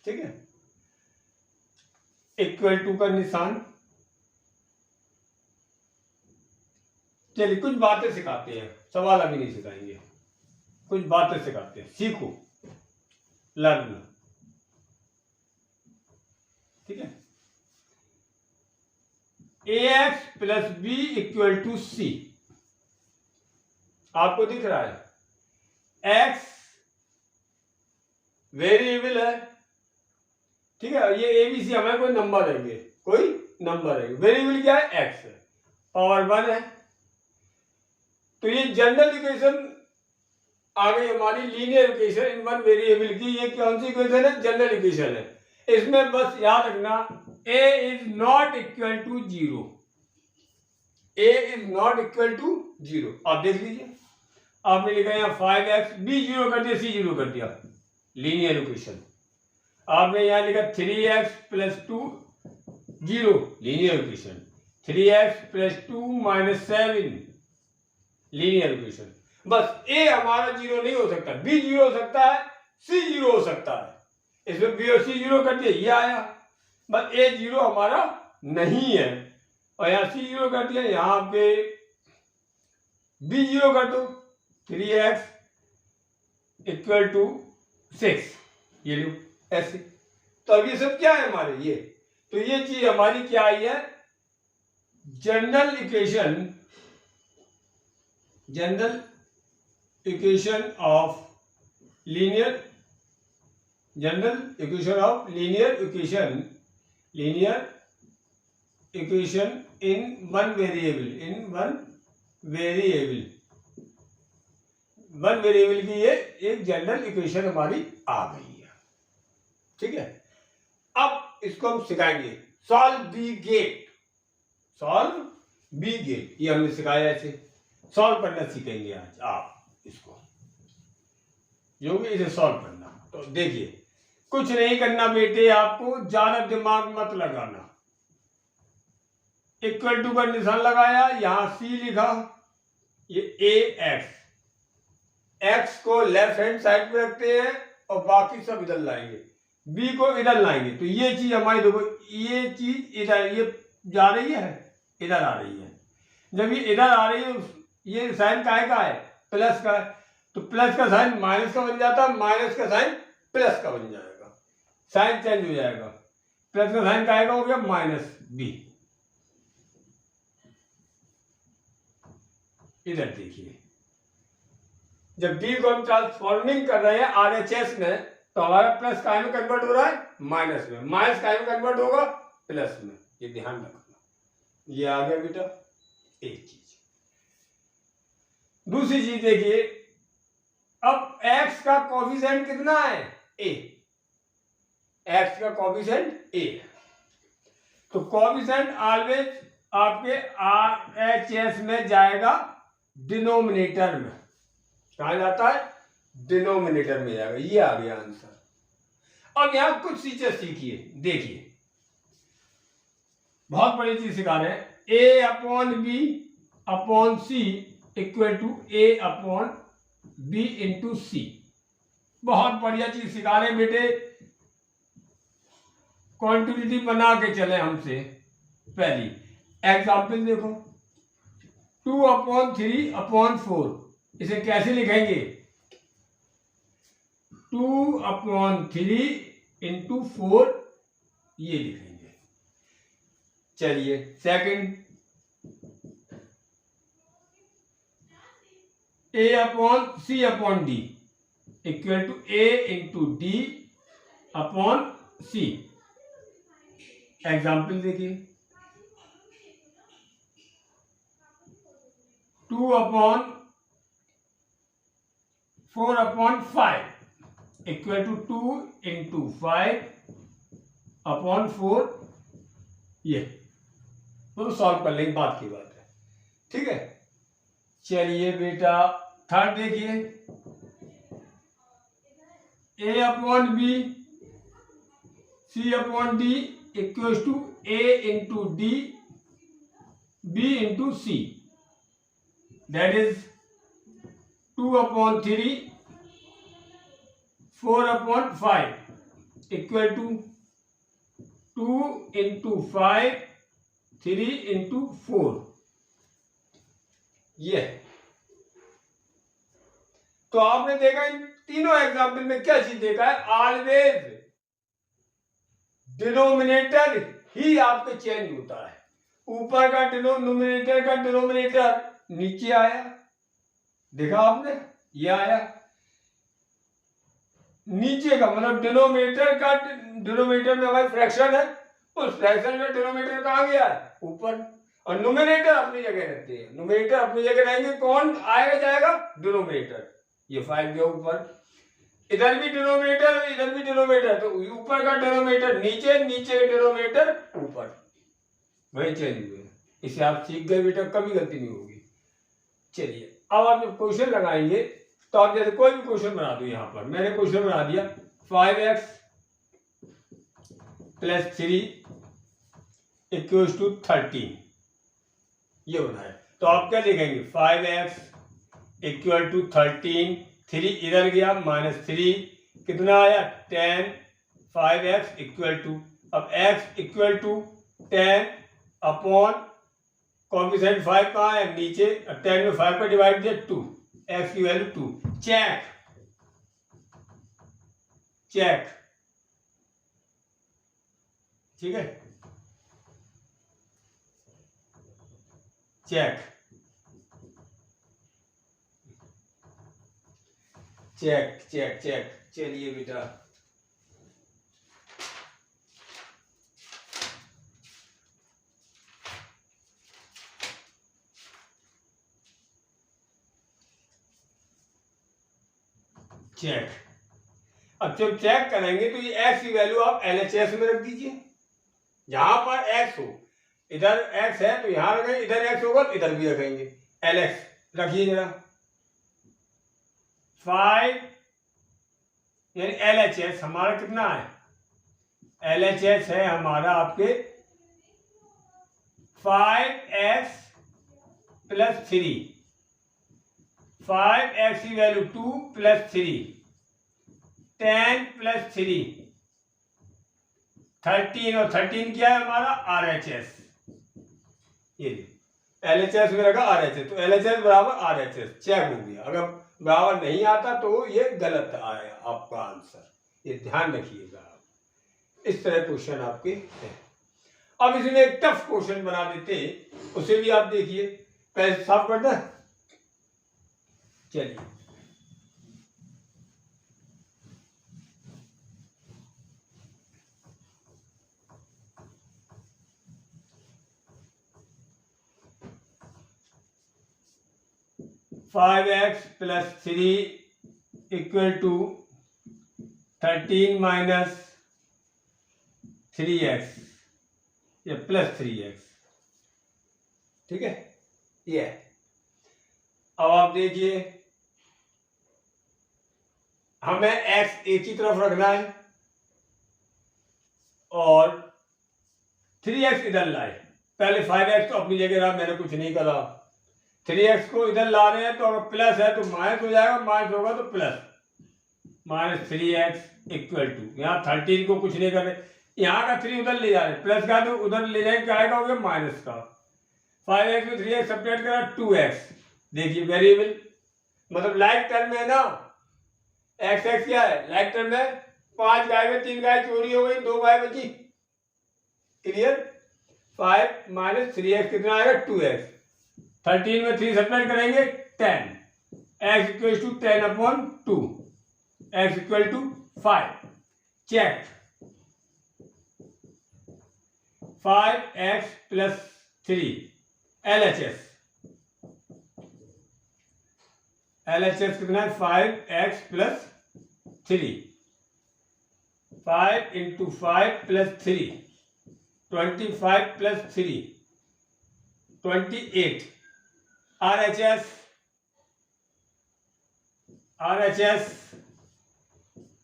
ठीक है, इक्वल टू का निशान। चलिए कुछ बातें सिखाते हैं, सवाल अभी नहीं सिखाएंगे, कुछ बातें सिखाते हैं, सीखो, लर्न। ठीक है, ax + b = c। आपको दिख रहा है x वेरिएबल है, ठीक है, ये ABC हमें कोई नंबर देंगे, कोई नंबर है, वेरिएबल क्या है, x है, पावर 1 है। तो ये जनरल इक्वेशन आ गई हमारी, linear equation in one variable की। ये कौन सी इक्वेशन है, जनरल इक्वेशन है। इसमें बस याद रखना a is not equal to 0, a is not equal to 0। आप देख लीजिए, आपने लिखा यहाँ 5x, b 0 कर दिया, c 0 कर दिया, लीनियर इक्वेशन। आपने यहाँ लिखा 3x + 2 0, linear equation. 3x + 2 - 7, linear equation. बस a हमारा 0 नहीं हो सकता, b 0 हो सकता है, c 0 हो सकता है। इसमें b और c 0 कर दिया, ये आया। बस a 0 हमारा नहीं है, और यहाँ c 0 कर दिया, यहाँ पे b 0 कर दो, 3x = 6, ये लो ऐसे। तो अब ये सब क्या है हमारे, ये तो ये चीज हमारी क्या आई है, general equation, general equation of linear, general equation of linear equation, linear equation in one variable, in one variable, one variable की ये एक जनरल इक्वेशन हमारी आ गई है। ठीक है, अब इसको हम सिखाएंगे, solve be get, solve be get, ये हमने सिखाया, ऐसे सॉल्व करना सीखेंगे आज आप इसको, जो भी इसे सॉल्व करना। तो देखिए, कुछ नहीं करना बेटे, आपको ज्यादा दिमाग मत लगाना। इक्वल टू का निशान लगाया, यहां c लिखा, ये ax, x को लेफ्ट हैंड साइड पे रखते हैं और बाकी सब इधर लाएंगे, b को इधर लाएंगे। तो ये चीज हमारी देखो, ये चीज इधर, ये जा रही है, इधर आ रही है। जब ये इधर आ रही है, ये साइन काहे का है, प्लस का है, तो प्लस का साइन माइनस का बन जाता है, माइनस का साइन प्लस का बन जाएगा, साइन चेंज हो जाएगा। प्लस का साइन काहे का हो गया, -b। इधर देखिए, जब b को हम ट्रांसफॉर्मिंग कर रहे हैं RHS में, तो हमारा प्लस काहे में कन्वर्ट हो रहा है, माइनस में, माइनस काहे में कन्वर्ट होगा, प्लस में। ये ध्यान रखना, ये आ गया बेटा एक चीज। दूसरी चीज देखिए, अब x का कोफिशिएंट कितना है, a, x का कोफिशिएंट a, तो कोफिशिएंट ऑलवेज आपके RHS में जाएगा डिनोमिनेटर में। कहा जाता है, डिनोमिनेटर में जाएगा। ये आ गया आंसर। अब यहां कुछ चीजें सीखिए, देखिए, बहुत बड़ी चीज सिखा रहे हैं, a/b/c = a/b/c। बहुत बढ़िया चीज सिखा रहे हैं बेटे, क्वांटिटी बना के चले हमसे। पहली एग्जाम्पल देखो, 2/3/4, इसे कैसे लिखेंगे, 2/3 × 4, ये लिखेंगे। चलिए सेकंड, a/c/d = a/d/c। एग्जाम्पल देखिए, 2/4/5 = 2 × 5/4, ये तो सॉल्व कर लेंगे, बात की बात है। ठीक है, चलिए बेटा थर्ड देखिए, a/b/c/d = a/d/b/c, that is 2/3 4/5 equal to 2 × 5 3 × 4। ये तो आपने देखा इन तीनों एग्जाम्पल में क्या चीज देखा है, ऑलवेज डिनोमिनेटर ही आपके चेंज होता है। ऊपर का न्यूमरेटर का डिनोमिनेटर नीचे आया, देखा आपने, ये आया नीचे का, मतलब डिनोमिनेटर में हमारी फ्रैक्शन है, उस फ्रैक्शन में डिनोमिनेटर कहाँ गया है, ऊपर, और न्यूमरेटर अपनी जगह रहते हैं। न्यूमरेटर अपनी जगह रहेंगे, कौन आएगा जाएगा, डिनोमिनेटर। ये 5 गया ऊपर, इधर भी डिनोमिनेटर इधर भी डिनोमिनेटर, तो ऊपर का डिनोमिनेटर नीचे, नीचे का डिनोमिनेटर ऊपर, वही चेंज हुए। इसे आप सीख गए बेटा, कभी गलती नहीं होगी। चलिए अब आप जब क्वेश्चन लगाएंगे तो आप जैसे कोई भी क्वेश्चन बना दो, यहां पर मैंने क्वेश्चन बना दिया 5x + 3 = 13, ये बनाए तो आप क्या लिखेंगे, 5x = 13, 3 इधर गया -3 कितना आया 10, 5x = अब x = 10 अपॉन कॉम्पिसेंट 5 कहाँ है, नीचे, 10 में 5 पर डिवाइड किया 2, x की वैल्यू 2। चेक चेक, ठीक है, चेक चेक चेक चेक। चलिए बेटा चेक, अब जब चेक करेंगे तो ये x की वैल्यू आप LHS में रख दीजिए। जहां पर x हो, इधर x है तो यहां रखेंगे, इधर x होगा तो इधर भी रखेंगे, LX रखिए जरा। 5 यानी LHS हमारा कितना है, LHS है हमारा आपके 5x + 3, 5x की वैल्यू 2 + 3, 10 + 3 13, और 13 क्या है हमारा RHS, ये LHS में रखा RHS, तो LHS बराबर RHS चेक हो गया। अगर बराबर नहीं आता तो ये गलत आया आपका आंसर, ये ध्यान रखिएगा आप। इस तरह क्वेश्चन आपके हैं। अब इसमें एक टफ क्वेश्चन बना देते हैं, उसे भी आप देखिए, पहले साफ कर दें। चलिए 5x + 3 = 13 - 3x या +3x, ठीक है, ये। अब आप देखिए हमें x एक ही तरफ रखना है और 3x इधर लाए। पहले 5x तो अपनी जगह रहा, मैंने कुछ नहीं करा। 3x को इधर ला रहे हैं तो अगर प्लस है तो माइनस हो जाएगा, माइनस होगा तो प्लस, -3x = यहाँ 13 को कुछ नहीं कर रहे, यहाँ का 3 उधर ले जा रहे, प्लस का तो उधर ले जाएंगे, क्या आएगा, हो गया माइनस का। 5x में 3x सब्ट्रैक्ट करा 2x, देखिए वेरिएबल मतलब लाइक टर्म में है ना, x क्या है लाइक टर्म में, 5 गाय में 3 गाय चोरी हो गई, 2 गाय बची, क्लियर। 5 - 3x कितना आएगा 2x, 13 में 3 सब्ट्रैक्ट करेंगे 10, x = 10/2, x = 5। Check 5x + 3 LHS, LHS कितना है 5x + 3, 5 × 5 + 3 25 + 3 28, RHS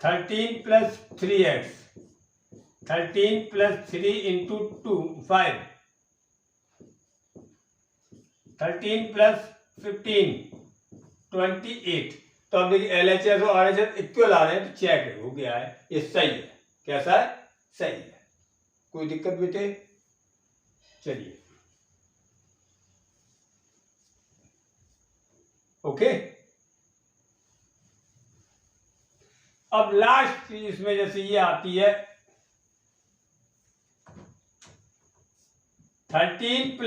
13 + 3x, 13 + 3 × 2 5, 13 + 15 28। तो अब देखिए LHS और RHS इक्वल आ रहे हैं, तो चेक हो गया है, ये सही है। कैसा है? सही है। कोई दिक्कत बेटे? चलिए ओके। अब लास्ट चीज इसमें जैसे ये आती है 13 +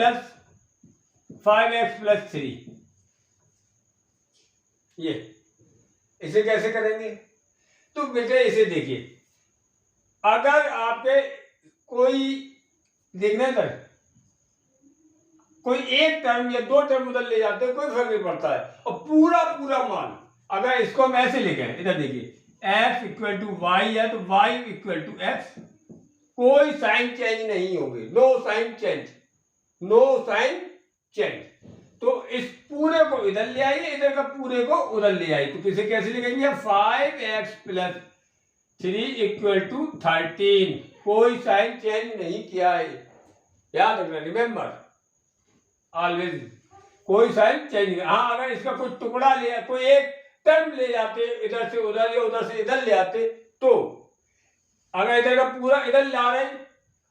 5x + 3, ये इसे कैसे करेंगे? तो बेटे इसे देखिए, अगर आपके कोई देखना है कोई एक टर्म या दो टर्म उधर ले जाते हैं, कोई फर्क नहीं पड़ता है, और पूरा पूरा मान अगर इसको हम ऐसे लिखें, इधर देखिए f = y है तो y = x, कोई साइन चेंज नहीं होगी, no sign change, no sign change. तो इस पूरे को इधर ले आइए, इधर का पूरे को उधर ले आइए, तो किसे कैसे लिखेंगे? 5x + 3 = 13, कोई साइन चेंज नहीं किया है, याद रखना, रिमेंबर ऑलवेज, कोई साइन चेंज नहीं। हाँ, अगर इसका कोई टुकड़ा ले, कोई एक टर्म ले जाते इधर से उधर या उधर से इधर ले आते, तो अगर इधर का पूरा इधर ला रहे,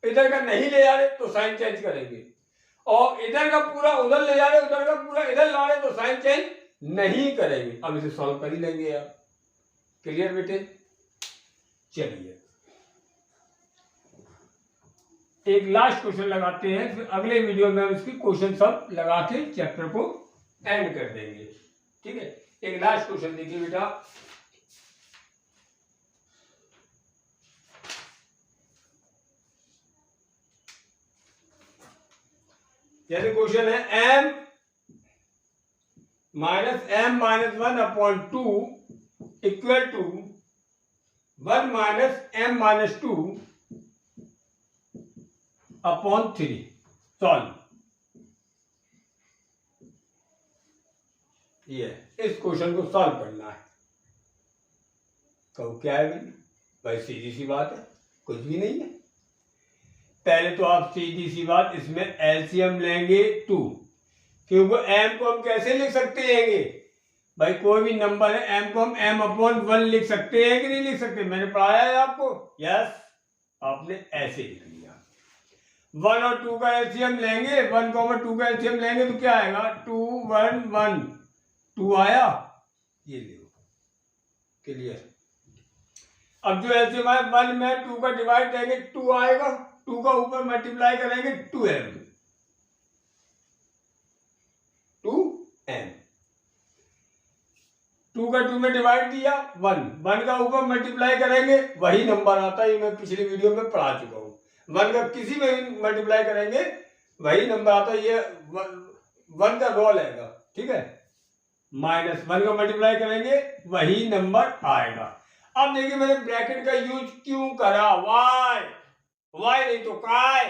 इधर का नहीं ले जा रहे, तो साइन चेंज करेंगे, और इधर का पूरा उधर ले जा रहे, उधर का पूरा इधर ला रहे, तो साइन चेंज नहीं करेंगे। अब इसे सॉल्व कर ही लेंगे आप। क्लियर बेटे? चलिए एक लास्ट क्वेश्चन लगाते हैं, फिर अगले वीडियो में हम इसकी क्वेश्चन सब लगा के चैप्टर को एंड कर देंगे। ठीक है, एक लास्ट क्वेश्चन देखिए बेटा, जैसे क्वेश्चन है m - m - 1/2 equal to 1 - m - 2/3, solve. ये इस क्वेश्चन को सॉल्व करना है। कहो क्या है भाई? सीधी सी बात है, कुछ भी नहीं है। पहले तो आप सीधी सी बात, इसमें एलसीएम लेंगे 2, क्योंकि m को हम कैसे लिख सकते हैं भाई? कोई भी नंबर है, m को हम m/1 लिख सकते हैं कि नहीं लिख सकते? मैंने पढ़ाया है आपको, यस, आपने ऐसे लिख लिया। 1 और 2 का एलसीएम लेंगे, 1, 2 का एलसीएम लेंगे तो क्या आएगा? 2 1 1, 2 आया, ये लो। क्लियर? अब जो एलसीएम आया 1 में 2 का डिवाइड देंगे, 2 आएगा, 2 का ऊपर मल्टीप्लाई करेंगे 2m, 2m, 2 का 2 में डिवाइड दिया 1, 1 का ऊपर मल्टीप्लाई करेंगे, वही नंबर आता है, ये मैं पिछली वीडियो में पढ़ा चुका हूँ। 1 का किसी में भी मल्टीप्लाई करेंगे वही नंबर आता है, ये 1 का रोल आएगा। ठीक है, -1 का मल्टीप्लाई करेंगे वही नंबर आएगा। अब देखिए मैंने ब्रैकेट का यूज क्यों करा? वाई नहीं तो काय।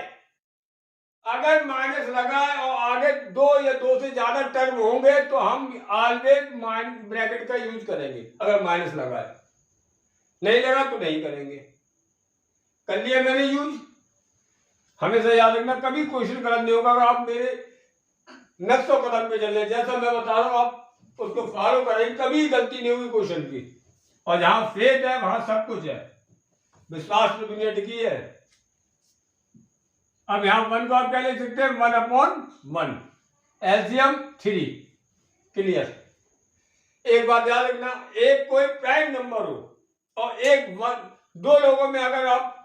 अगर माइनस लगाए और आगे 2 या 2 से ज्यादा टर्म होंगे तो हम ऑलवेज ब्रैकेट का यूज करेंगे, अगर माइनस लगाए, नहीं लगा तो नहीं करेंगे। कर लिया मैंने यूज। हमेशा याद रखना, कभी क्वेश्चन गलत नहीं होगा अगर आप मेरे नक्शो कदम पे चले, जैसा मैं बता रहा हूं आप उसको फॉलो करेंगे, कभी गलती नहीं होगी क्वेश्चन की। और जहां फेथ है वहां सब कुछ है, विश्वास में दुनिया टिकी है। अब यहां 1 को आप क्या लिख सकते हैं? 1/1, एलसीएम 3। क्लियर? एक बात याद रखना, एक कोई प्राइम नंबर हो और एक 2 लोगों में अगर आप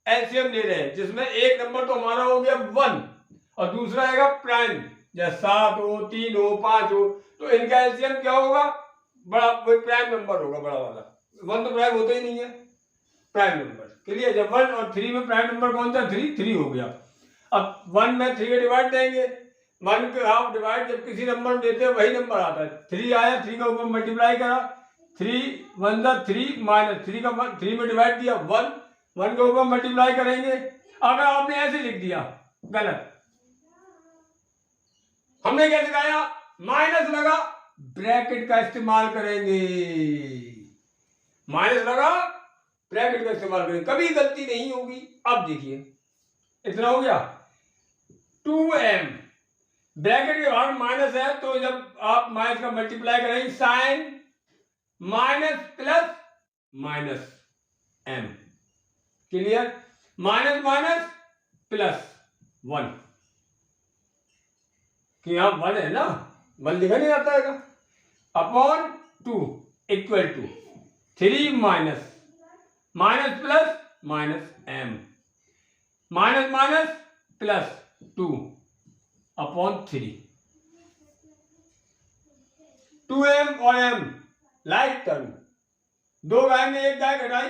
एलसीएम ले रहे हैं, जिसमें एक नंबर तो हमारा हो गया 1 और दूसरा आएगा प्राइम, जैसे 7 हो, 3 हो, 5 हो, तो इनका एलसीएम क्या होगा? बड़ा प्राइम नंबर होगा, बड़ा वाला। 1 तो प्राइम होता ही नहीं है, प्राइम नंबर। क्लियर? जब 1 और 3 में प्राइम नंबर कौन सा? 3 हो गया। अब 1 में 3 का डिवाइड देंगे, 1 का हाफ डिवाइड जब किसी नंबर में देते हैं वही नंबर आता है। 3 आया, 3 का ऊपर मल्टीप्लाई करा, 3 1 3 माइनस 3 का 3 में डिवाइड दिया 1, 1 के ऊपर मल्टीप्लाई करेंगे। अगर आपने ऐसे लिख दिया, गलत। हमने क्या सिखाया? माइनस लगा, ब्रैकेट का इस्तेमाल करेंगे, माइनस लगा, ब्रैकेट का इस्तेमाल करेंगे, कभी गलती नहीं होगी। अब देखिए इतना हो गया 2m ब्रैकेट के बाहर माइनस है तो जब आप माइनस का मल्टीप्लाई करेंगे sign minus plus minus m, clear, minus minus plus 1, कि यहां 1 है ना, 1 लिखा नहीं जाता है, upon 2 equal to 3 minus minus plus minus m, minus minus plus 2 upon 3, 2m और m लाइक टर्म, 2 गाय में 1 गाय घटाई,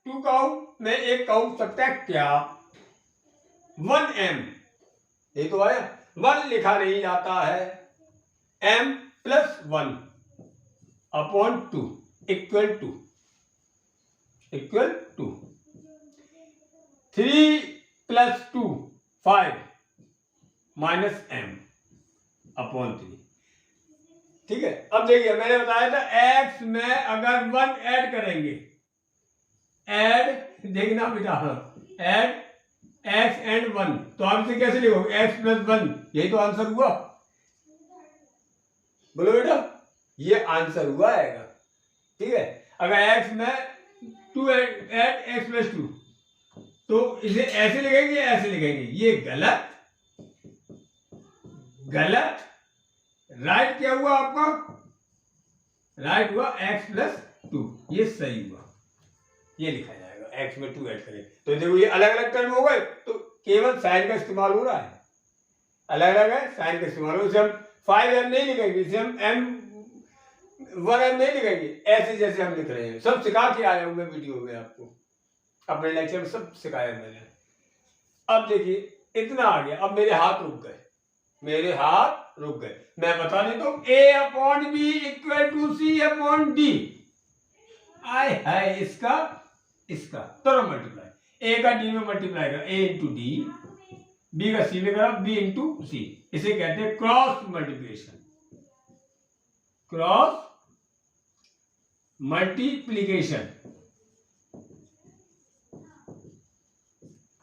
2 काऊ में 1 काऊ सब्ट्रैक्ट किया, 1m, ये तो आया, 1 लिखा नहीं जाता है, m plus 1 upon 2 equal to 3 plus 2 5 minus m upon 3, ठीक है। अब देखिए मैंने बताया था x में अगर 1 ऐड करेंगे, ऐड देखना बेटा, ऐड x एंड 1, तो आप इसे कैसे लिखोगे, x प्लस 1, यही तो आंसर हुआ, बोलो बेटा, ये आंसर हुआ आएगा, ठीक है। अगर x में 2 ऐड x प्लस 2, तो इसे ऐसे लिखेंगे ऐसे लिखेंगे, ये गलत गलत, राइट क्या हुआ आपका, राइट हुआ x प्लस 2, ये सही हुआ, ये लिखा जाएगा, x में 2 ऐड करें तो देखो ये अलग अलग टर्म हो गए, तो केवल साइन का इस्तेमाल हो रहा है, अलग अलग है, साइन का इस्तेमाल हो, इसे हम 5m नहीं लिखेंगे, इसे हम m 1m नहीं लिखेंगे, ऐसे जैसे हम लिख रहे हैं, सब सिखा के आया हूं मैं वीडियो में, आपको अपने लेक्चर में सब सिखाया मैंने। अब देखिए इतना आ गया, अब मेरे हाथ रुक गए, मेरे हाथ रुक गए, मैं बता देता हूं, a upon b equal to c upon d, आय हाय, इसका इसका तो मल्टीप्लाई, a का d में मल्टीप्लाई करा, a इंटू डी, b का c में करा, b इंटू सी, इसे कहते हैं cross multiplication, cross multiplication,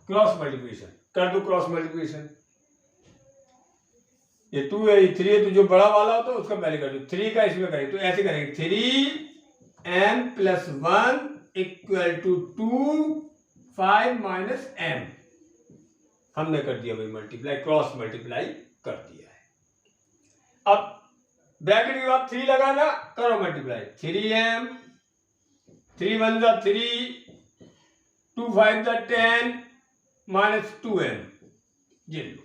cross multiplication कर दो, क्रॉस मल्टीप्लिकेशन, ये 2 है, ये 3 है, तो जो बड़ा वाला होता है उसका पहले कर दो, 3 का इसमें करेंगे, तो ऐसे करेंगे, 3m plus 1 equal to 2 5 minus m, हमने कर दिया भाई मल्टीप्लाई, क्रॉस मल्टीप्लाई कर दिया है। अब ब्रैकेट के बाद 3 लगाना, करो मल्टीप्लाई, 3m, 3 1 जा 3, 2 5 जा 10 माइनस 2m, ये लो।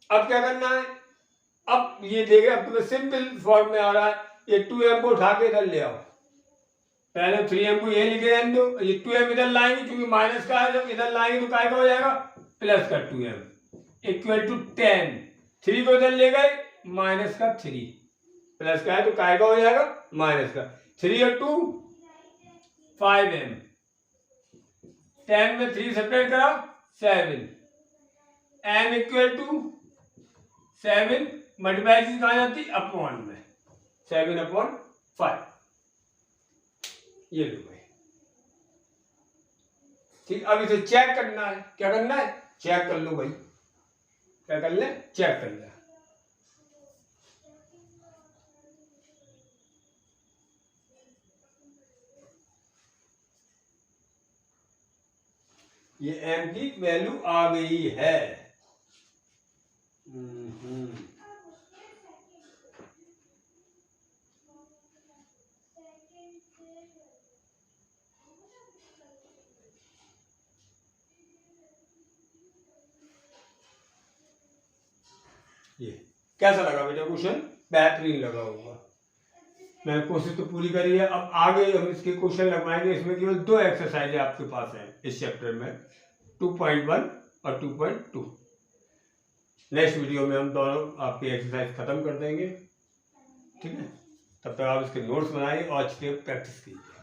अब क्या करना है, अब ये देखे, अब तुम्हें सिंपल फॉर्म में आ रहा है, ये 2m को उठा के इधर ले आओ, पहले 3m को ये लिखे रहने दो, ये 2m इधर लाएंगे क्योंकि माइनस का है, जब इधर लाएंगे तो काय का हो जाएगा, प्लस का 2m इक्वल टू 10, 3 को इधर ले गए, माइनस का 3, प्लस का है तो काय का हो जाएगा, माइनस का, 3 और 2 5m, 10 में 3 सेपरेट करा 7, m इक्वल टू 7, मल्टीप्लाई चीज कहा जाती अपॉन में, 7 अपॉन 5, ये लो भाई, ठीक। अब इसे चेक करना है, क्या करना है, चेक कर लो भाई, क्या कर ले, चेक कर ले, ये m की वैल्यू आ गई है, ये कैसा लगा बेटा क्वेश्चन, बेहतरीन लगा होगा, मैंने कोशिश तो पूरी करी है। अब आगे हम इसके क्वेश्चन लगवाएंगे, इसमें केवल 2 एक्सरसाइज आपके पास है इस चैप्टर में, 2.1 और 2.2। नेक्स्ट वीडियो में हम दोनों आपकी एक्सरसाइज खत्म कर देंगे, ठीक है। तब तक आप इसके नोट्स बनाइए और अच्छी प्रैक्टिस कीजिए।